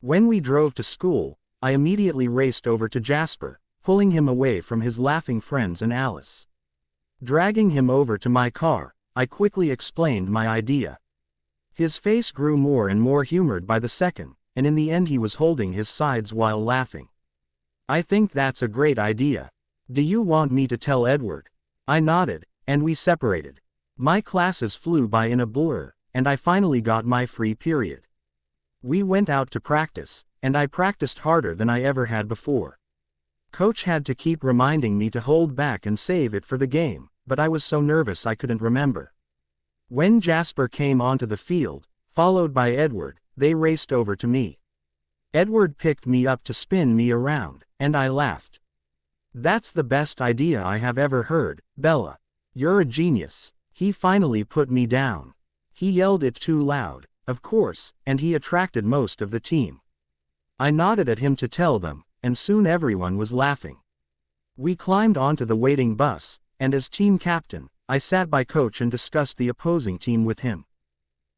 When we drove to school, I immediately raced over to Jasper, pulling him away from his laughing friends and Alice. Dragging him over to my car, I quickly explained my idea. His face grew more and more humored by the second, and in the end he was holding his sides while laughing. I think that's a great idea. Do you want me to tell Edward? I nodded, and we separated. My classes flew by in a blur, and I finally got my free period. We went out to practice, and I practiced harder than I ever had before. Coach had to keep reminding me to hold back and save it for the game, but I was so nervous I couldn't remember. When Jasper came onto the field, followed by Edward, they raced over to me. Edward picked me up to spin me around, and I laughed. That's the best idea I have ever heard, Bella. You're a genius. He finally put me down. He yelled it too loud, of course, and he attracted most of the team. I nodded at him to tell them, and soon everyone was laughing. We climbed onto the waiting bus, and as team captain, I sat by Coach and discussed the opposing team with him.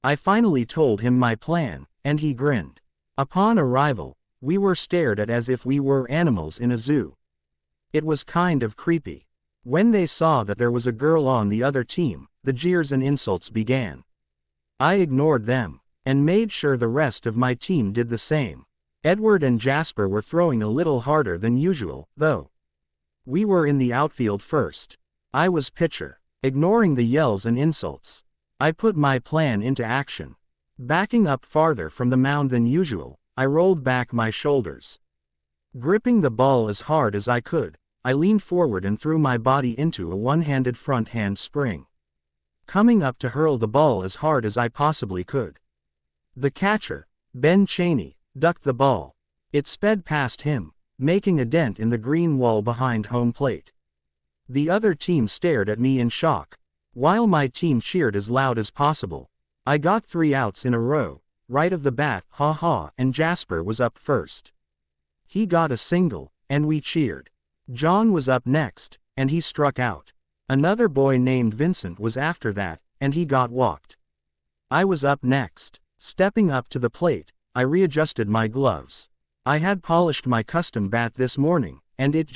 I finally told him my plan, and he grinned. Upon arrival, we were stared at as if we were animals in a zoo. It was kind of creepy. When they saw that there was a girl on the other team, the jeers and insults began. I ignored them, and made sure the rest of my team did the same. Edward and Jasper were throwing a little harder than usual, though. We were in the outfield first. I was pitcher. Ignoring the yells and insults, I put my plan into action. Backing up farther from the mound than usual, I rolled back my shoulders. Gripping the ball as hard as I could, I leaned forward and threw my body into a one-handed front hand spring, coming up to hurl the ball as hard as I possibly could. The catcher, Ben Chaney, ducked the ball. It sped past him, making a dent in the green wall behind home plate. The other team stared at me in shock, while my team cheered as loud as possible. I got 3 outs in a row, right of the bat, ha ha, and Jasper was up first. He got a single, and we cheered. John was up next, and he struck out. Another boy named Vincent was after that, and he got walked. I was up next. Stepping up to the plate, I readjusted my gloves. I had polished my custom bat this morning, and it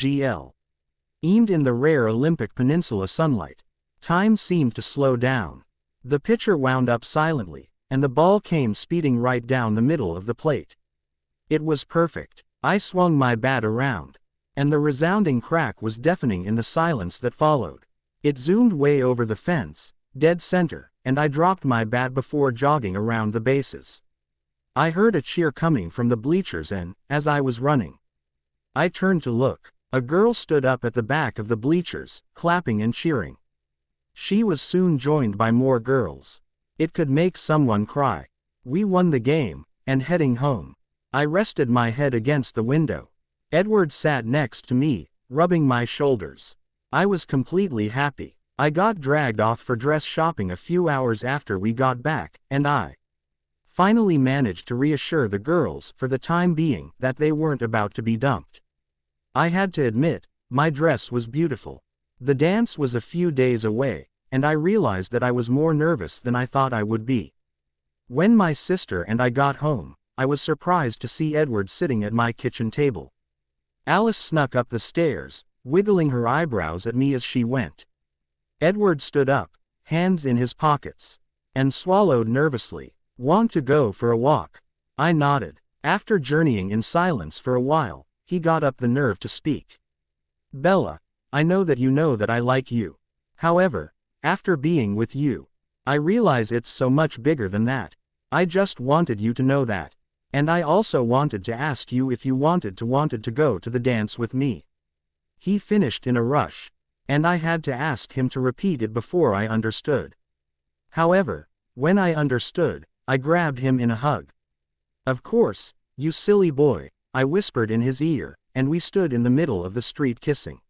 aimed in the rare Olympic Peninsula sunlight. Time seemed to slow down. The pitcher wound up silently, and the ball came speeding right down the middle of the plate. It was perfect. I swung my bat around, and the resounding crack was deafening in the silence that followed. It zoomed way over the fence, dead center, and I dropped my bat before jogging around the bases. I heard a cheer coming from the bleachers and, as I was running, I turned to look. A girl stood up at the back of the bleachers, clapping and cheering. She was soon joined by more girls. It could make someone cry. We won the game, and heading home, I rested my head against the window. Edward sat next to me, rubbing my shoulders. I was completely happy. I got dragged off for dress shopping a few hours after we got back, and I finally managed to reassure the girls for the time being that they weren't about to be dumped. I had to admit, my dress was beautiful. The dance was a few days away, and I realized that I was more nervous than I thought I would be. When my sister and I got home, I was surprised to see Edward sitting at my kitchen table. Alice snuck up the stairs, wiggling her eyebrows at me as she went. Edward stood up, hands in his pockets, and swallowed nervously. "Want to go for a walk?" I nodded. After journeying in silence for a while, he got up the nerve to speak. "Bella, I know that I like you. However, after being with you, I realize it's so much bigger than that. I just wanted you to know that. And I also wanted to ask you if you wanted to go to the dance with me." He finished in a rush, and I had to ask him to repeat it before I understood. However, when I understood, I grabbed him in a hug. "Of course, you silly boy," I whispered in his ear, and we stood in the middle of the street kissing.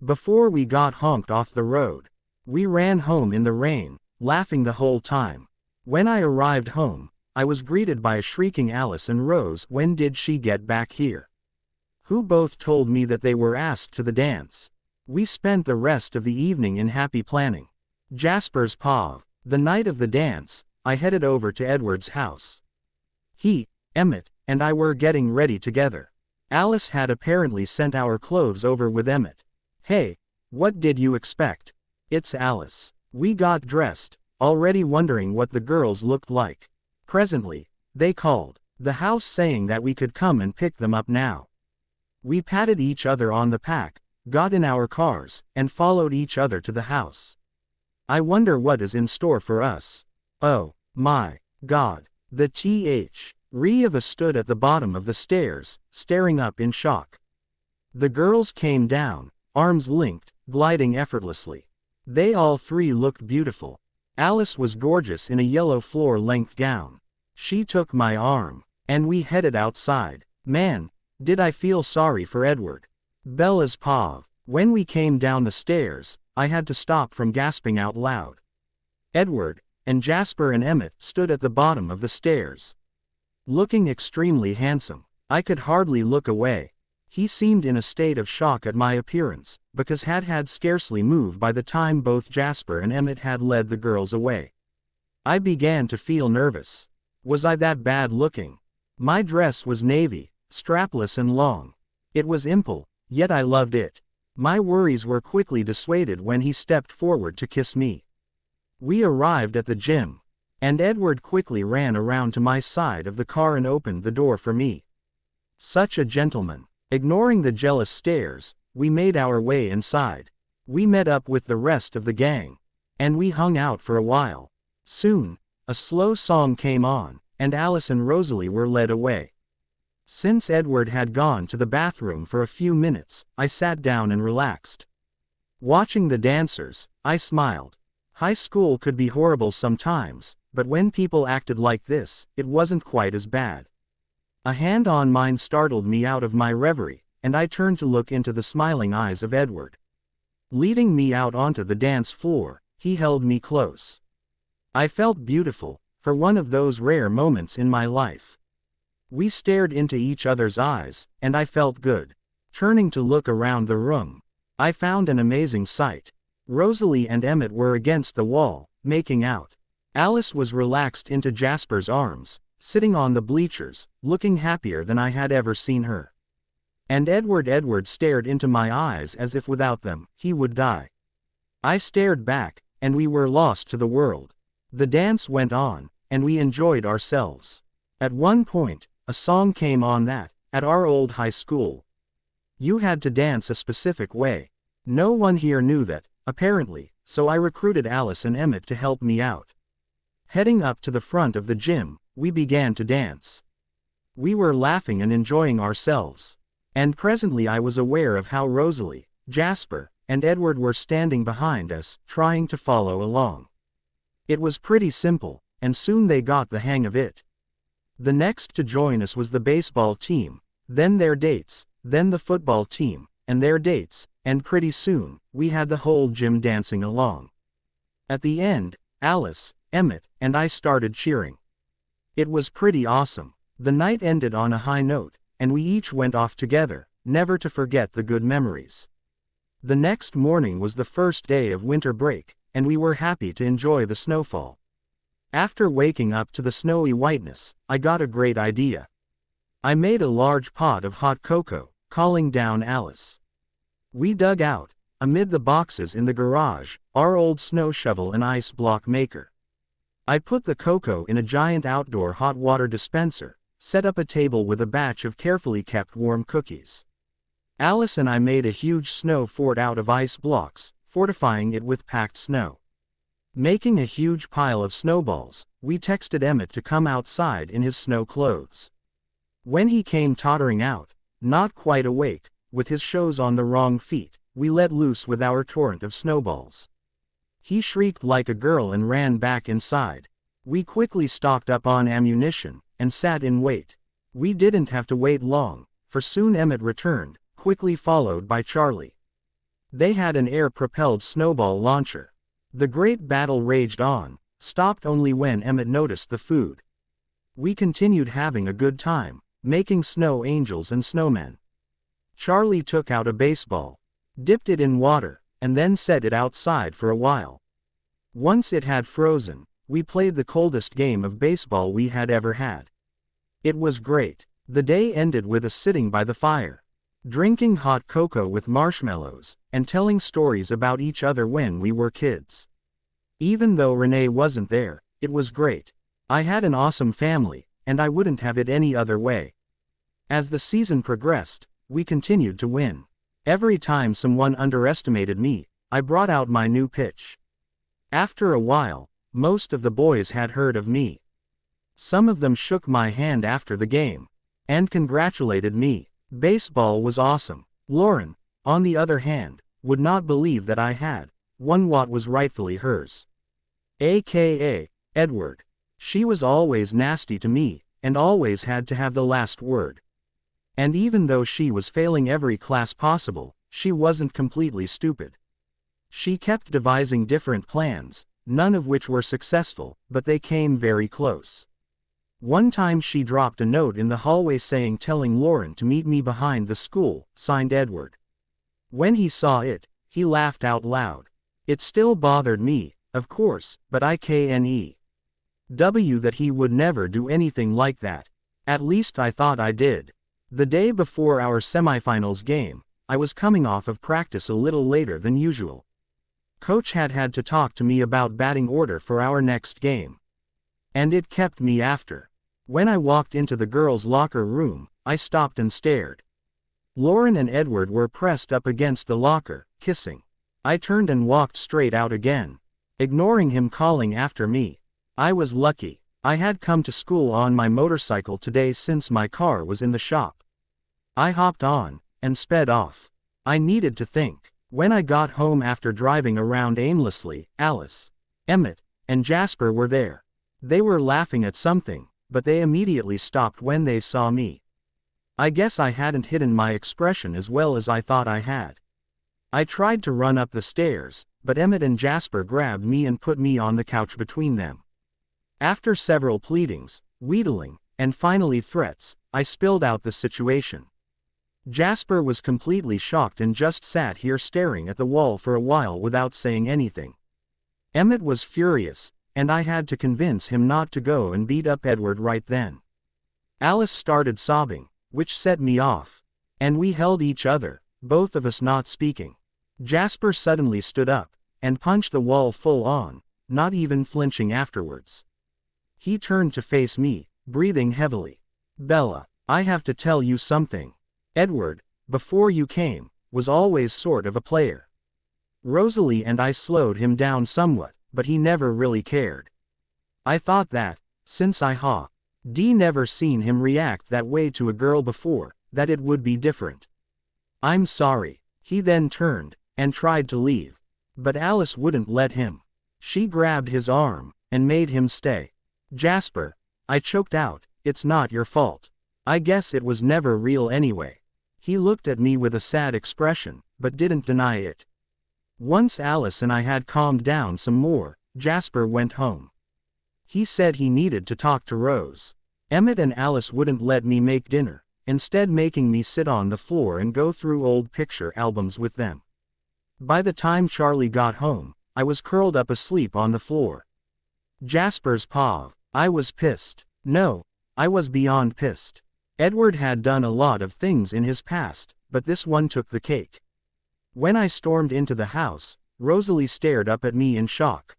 Before we got honked off the road, we ran home in the rain, laughing the whole time. When I arrived home, I was greeted by a shrieking Alice and Rose. "When did she get back here?" who both told me that they were asked to the dance. We spent the rest of the evening in happy planning. Jasper's POV. The night of the dance, I headed over to Edward's house. He, Emmett, and I were getting ready together. Alice had apparently sent our clothes over with Emmett. "Hey, what did you expect? It's Alice." We got dressed, already wondering what the girls looked like. Presently, they called the house saying that we could come and pick them up now. We patted each other on the back, got in our cars, and followed each other to the house. I wonder what is in store for us. Oh, my God. The Reva stood at the bottom of the stairs, staring up in shock. The girls came down, arms linked, gliding effortlessly. They all three looked beautiful. Alice was gorgeous in a yellow floor-length gown. She took my arm, and we headed outside. Man, did I feel sorry for Edward. Bella's POV. When we came down the stairs, I had to stop from gasping out loud. Edward, and Jasper and Emmett stood at the bottom of the stairs. Looking extremely handsome, I could hardly look away. He seemed in a state of shock at my appearance, because had scarcely moved by the time both Jasper and Emmett had led the girls away. I began to feel nervous. Was I that bad looking? My dress was navy, strapless and long. It was ample, yet I loved it. My worries were quickly dissuaded when he stepped forward to kiss me. We arrived at the gym, and Edward quickly ran around to my side of the car and opened the door for me. Such a gentleman. Ignoring the jealous stares, we made our way inside. We met up with the rest of the gang, and we hung out for a while. Soon, a slow song came on, and Alice and Rosalie were led away. Since Edward had gone to the bathroom for a few minutes, I sat down and relaxed. Watching the dancers, I smiled. High school could be horrible sometimes, but when people acted like this, it wasn't quite as bad. A hand on mine startled me out of my reverie, and I turned to look into the smiling eyes of Edward. Leading me out onto the dance floor, he held me close. I felt beautiful, for one of those rare moments in my life. We stared into each other's eyes, and I felt good. Turning to look around the room, I found an amazing sight. Rosalie and Emmett were against the wall, making out. Alice was relaxed into Jasper's arms, sitting on the bleachers, looking happier than I had ever seen her. And Edward stared into my eyes as if without them, he would die. I stared back, and we were lost to the world. The dance went on, and we enjoyed ourselves. At one point, a song came on that, at our old high school, you had to dance a specific way. No one here knew that, apparently, so I recruited Alice and Emmett to help me out. Heading up to the front of the gym, we began to dance. We were laughing and enjoying ourselves. And presently I was aware of how Rosalie, Jasper, and Edward were standing behind us, trying to follow along. It was pretty simple, and soon they got the hang of it. The next to join us was the baseball team, then their dates, then the football team, and their dates, and pretty soon, we had the whole gym dancing along. At the end, Alice, Emmett, and I started cheering. It was pretty awesome. The night ended on a high note, and we each went off together, never to forget the good memories. The next morning was the first day of winter break, and we were happy to enjoy the snowfall. After waking up to the snowy whiteness, I got a great idea. I made a large pot of hot cocoa, calling down Alice. We dug out, amid the boxes in the garage, our old snow shovel and ice block maker. I put the cocoa in a giant outdoor hot water dispenser, set up a table with a batch of carefully kept warm cookies. Alice and I made a huge snow fort out of ice blocks, fortifying it with packed snow. Making a huge pile of snowballs, we texted Emmett to come outside in his snow clothes. When he came tottering out, not quite awake, with his shoes on the wrong feet, we let loose with our torrent of snowballs. He shrieked like a girl and ran back inside. We quickly stocked up on ammunition, and sat in wait. We didn't have to wait long, for soon Emmett returned, quickly followed by Charlie. They had an air-propelled snowball launcher. The great battle raged on, stopped only when Emmett noticed the food. We continued having a good time, making snow angels and snowmen. Charlie took out a baseball, dipped it in water, and then set it outside for a while. Once it had frozen, we played the coldest game of baseball we had ever had. It was great. The day ended with us sitting by the fire, drinking hot cocoa with marshmallows, and telling stories about each other when we were kids. Even though Renee wasn't there, it was great. I had an awesome family, and I wouldn't have it any other way. As the season progressed, we continued to win. Every time someone underestimated me, I brought out my new pitch. After a while, most of the boys had heard of me. Some of them shook my hand after the game, and congratulated me. Baseball was awesome. Lauren, on the other hand, would not believe that I had won what was rightfully hers. AKA, Edward. She was always nasty to me, and always had to have the last word. And even though she was failing every class possible, she wasn't completely stupid. She kept devising different plans, none of which were successful, but they came very close. One time she dropped a note in the hallway telling Lauren to meet me behind the school, signed Edward. When he saw it, he laughed out loud. It still bothered me, of course, but I knew that he would never do anything like that. At least I thought I did. The day before our semifinals game, I was coming off of practice a little later than usual. Coach had to talk to me about batting order for our next game. And it kept me after. When I walked into the girls' locker room, I stopped and stared. Lauren and Edward were pressed up against the locker, kissing. I turned and walked straight out again, ignoring him calling after me. I was lucky. I had come to school on my motorcycle today since my car was in the shop. I hopped on, and sped off. I needed to think. When I got home after driving around aimlessly, Alice, Emmett, and Jasper were there. They were laughing at something, but they immediately stopped when they saw me. I guess I hadn't hidden my expression as well as I thought I had. I tried to run up the stairs, but Emmett and Jasper grabbed me and put me on the couch between them. After several pleadings, wheedling, and finally threats, I spilled out the situation. Jasper was completely shocked and just sat here staring at the wall for a while without saying anything. Emmett was furious, and I had to convince him not to go and beat up Edward right then. Alice started sobbing, which set me off. And we held each other, both of us not speaking. Jasper suddenly stood up, and punched the wall full on, not even flinching afterwards. He turned to face me, breathing heavily. Bella, I have to tell you something. Edward, before you came, was always sort of a player. Rosalie and I slowed him down somewhat, but he never really cared. I thought that, since I never seen him react that way to a girl before, that it would be different. I'm sorry. He then turned, and tried to leave. But Alice wouldn't let him. She grabbed his arm, and made him stay. Jasper, I choked out, it's not your fault. I guess it was never real anyway. He looked at me with a sad expression, but didn't deny it. Once Alice and I had calmed down some more, Jasper went home. He said he needed to talk to Rose. Emmett and Alice wouldn't let me make dinner, instead making me sit on the floor and go through old picture albums with them. By the time Charlie got home, I was curled up asleep on the floor. Jasper's paw. I was pissed. No, I was beyond pissed. Edward had done a lot of things in his past, but this one took the cake. When I stormed into the house, Rosalie stared up at me in shock.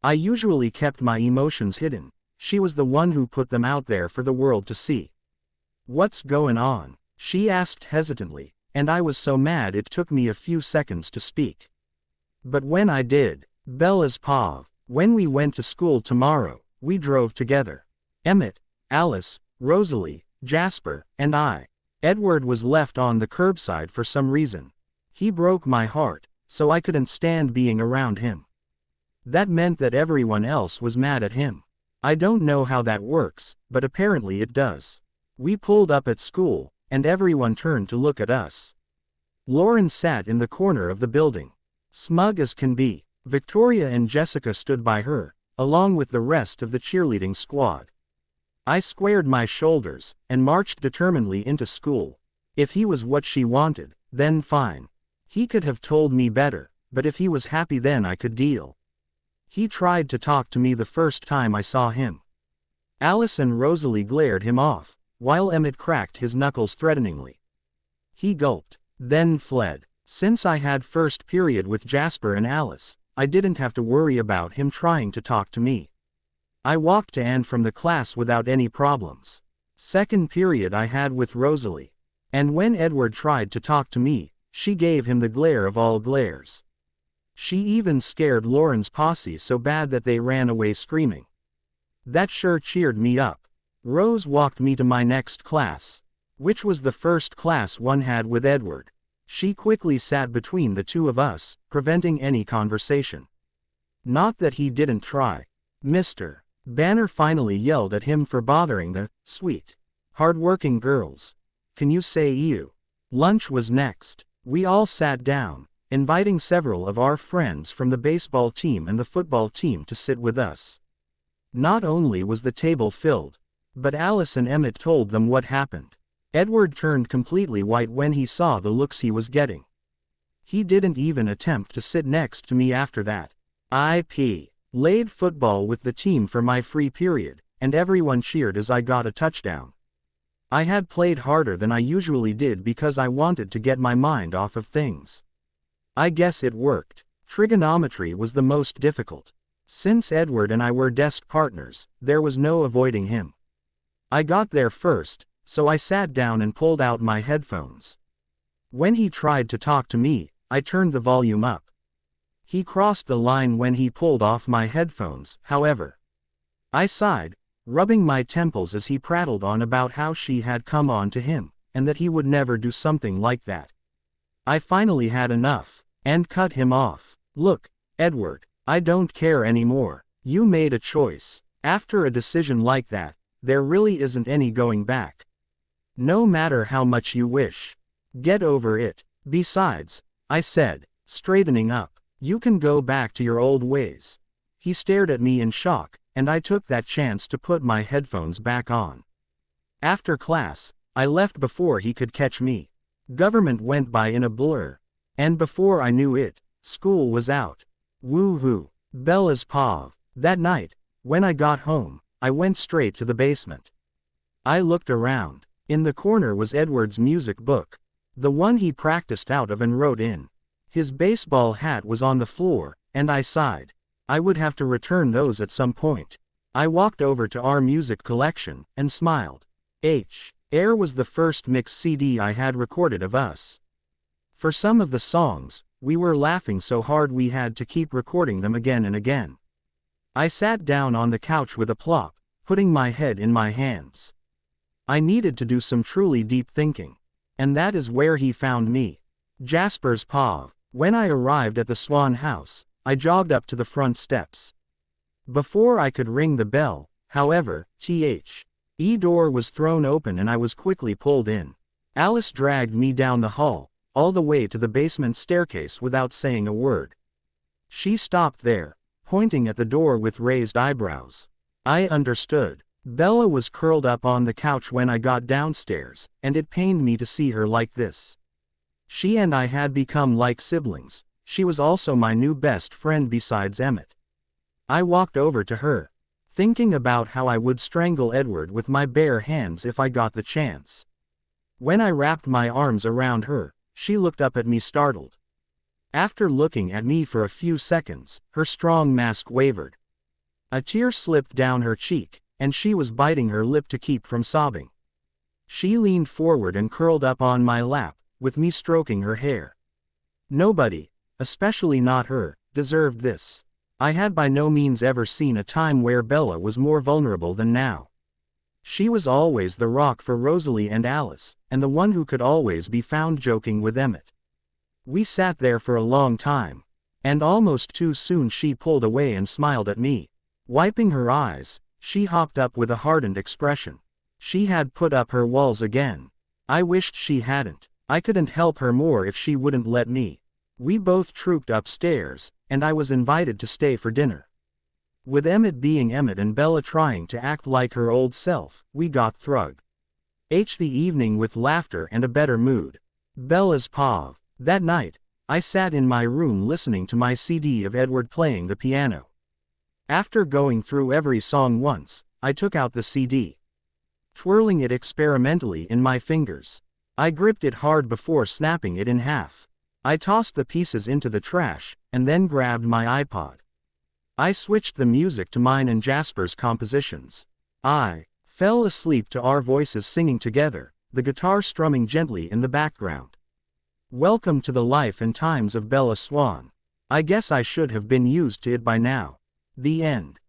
I usually kept my emotions hidden. She was the one who put them out there for the world to see. What's going on? She asked hesitantly, and I was so mad it took me a few seconds to speak. But when I did, Bella's pav, when we went to school tomorrow, we drove together. Emmett, Alice, Rosalie, Jasper, and I. Edward was left on the curbside for some reason. He broke my heart, so I couldn't stand being around him. That meant that everyone else was mad at him. I don't know how that works, but apparently it does. We pulled up at school, and everyone turned to look at us. Lauren sat in the corner of the building, smug as can be. Victoria and Jessica stood by her, along with the rest of the cheerleading squad. I squared my shoulders, and marched determinedly into school. If he was what she wanted, then fine. He could have told me better, but if he was happy then I could deal. He tried to talk to me the first time I saw him. Alice and Rosalie glared him off, while Emmett cracked his knuckles threateningly. He gulped, then fled. Since I had first period with Jasper and Alice, I didn't have to worry about him trying to talk to me. I walked to and from the class without any problems. Second period I had with Rosalie. And when Edward tried to talk to me, she gave him the glare of all glares. She even scared Lauren's posse so bad that they ran away screaming. That sure cheered me up. Rose walked me to my next class, which was the first class one had with Edward. She quickly sat between the two of us, preventing any conversation. Not that he didn't try. Mr. Banner finally yelled at him for bothering the sweet, hard-working girls. Can you say ew? Lunch was next. We all sat down, inviting several of our friends from the baseball team and the football team to sit with us. Not only was the table filled, but Alice and Emmett told them what happened. Edward turned completely white when he saw the looks he was getting. He didn't even attempt to sit next to me after that. I played football with the team for my free period, and everyone cheered as I got a touchdown. I had played harder than I usually did because I wanted to get my mind off of things. I guess it worked. Trigonometry was the most difficult. Since Edward and I were desk partners, there was no avoiding him. I got there first, so I sat down and pulled out my headphones. When he tried to talk to me, I turned the volume up. He crossed the line when he pulled off my headphones, however. I sighed, rubbing my temples as he prattled on about how she had come on to him, and that he would never do something like that. I finally had enough, and cut him off. Look, Edward, I don't care anymore. You made a choice. After a decision like that, there really isn't any going back. No matter how much you wish. Get over it. Besides, I said, straightening up, you can go back to your old ways. He stared at me in shock, and I took that chance to put my headphones back on. After class, I left before he could catch me. Government went by in a blur. And before I knew it, school was out. Woo-hoo. Bella's pav. That night, when I got home, I went straight to the basement. I looked around. In the corner was Edward's music book. The one he practiced out of and wrote in. His baseball hat was on the floor, and I sighed. I would have to return those at some point. I walked over to our music collection, and smiled. Air was the first mix CD I had recorded of us. For some of the songs, we were laughing so hard we had to keep recording them again and again. I sat down on the couch with a plop, putting my head in my hands. I needed to do some truly deep thinking. And that is where he found me. Jasper's pav. When I arrived at the Swan house, I jogged up to the front steps. Before I could ring the bell, however, the door was thrown open and I was quickly pulled in. Alice dragged me down the hall, all the way to the basement staircase without saying a word. She stopped there, pointing at the door with raised eyebrows. I understood. Bella was curled up on the couch when I got downstairs, and it pained me to see her like this. She and I had become like siblings. She was also my new best friend besides Emmett. I walked over to her, thinking about how I would strangle Edward with my bare hands if I got the chance. When I wrapped my arms around her, she looked up at me startled. After looking at me for a few seconds, her strong mask wavered. A tear slipped down her cheek, and she was biting her lip to keep from sobbing. She leaned forward and curled up on my lap, with me stroking her hair. Nobody, especially not her, deserved this. I had by no means ever seen a time where Bella was more vulnerable than now. She was always the rock for Rosalie and Alice, and the one who could always be found joking with Emmett. We sat there for a long time, and almost too soon she pulled away and smiled at me. Wiping her eyes, she hopped up with a hardened expression. She had put up her walls again. I wished she hadn't. I couldn't help her more if she wouldn't let me. We both trooped upstairs, and I was invited to stay for dinner. With Emmett being Emmett and Bella trying to act like her old self, we got through the evening with laughter and a better mood. Bella's pav. That night, I sat in my room listening to my CD of Edward playing the piano. After going through every song once, I took out the CD. Twirling it experimentally in my fingers. I gripped it hard before snapping it in half. I tossed the pieces into the trash, and then grabbed my iPod. I switched the music to mine and Jasper's compositions. I fell asleep to our voices singing together, the guitar strumming gently in the background. Welcome to the life and times of Bella Swan. I guess I should have been used to it by now. The end.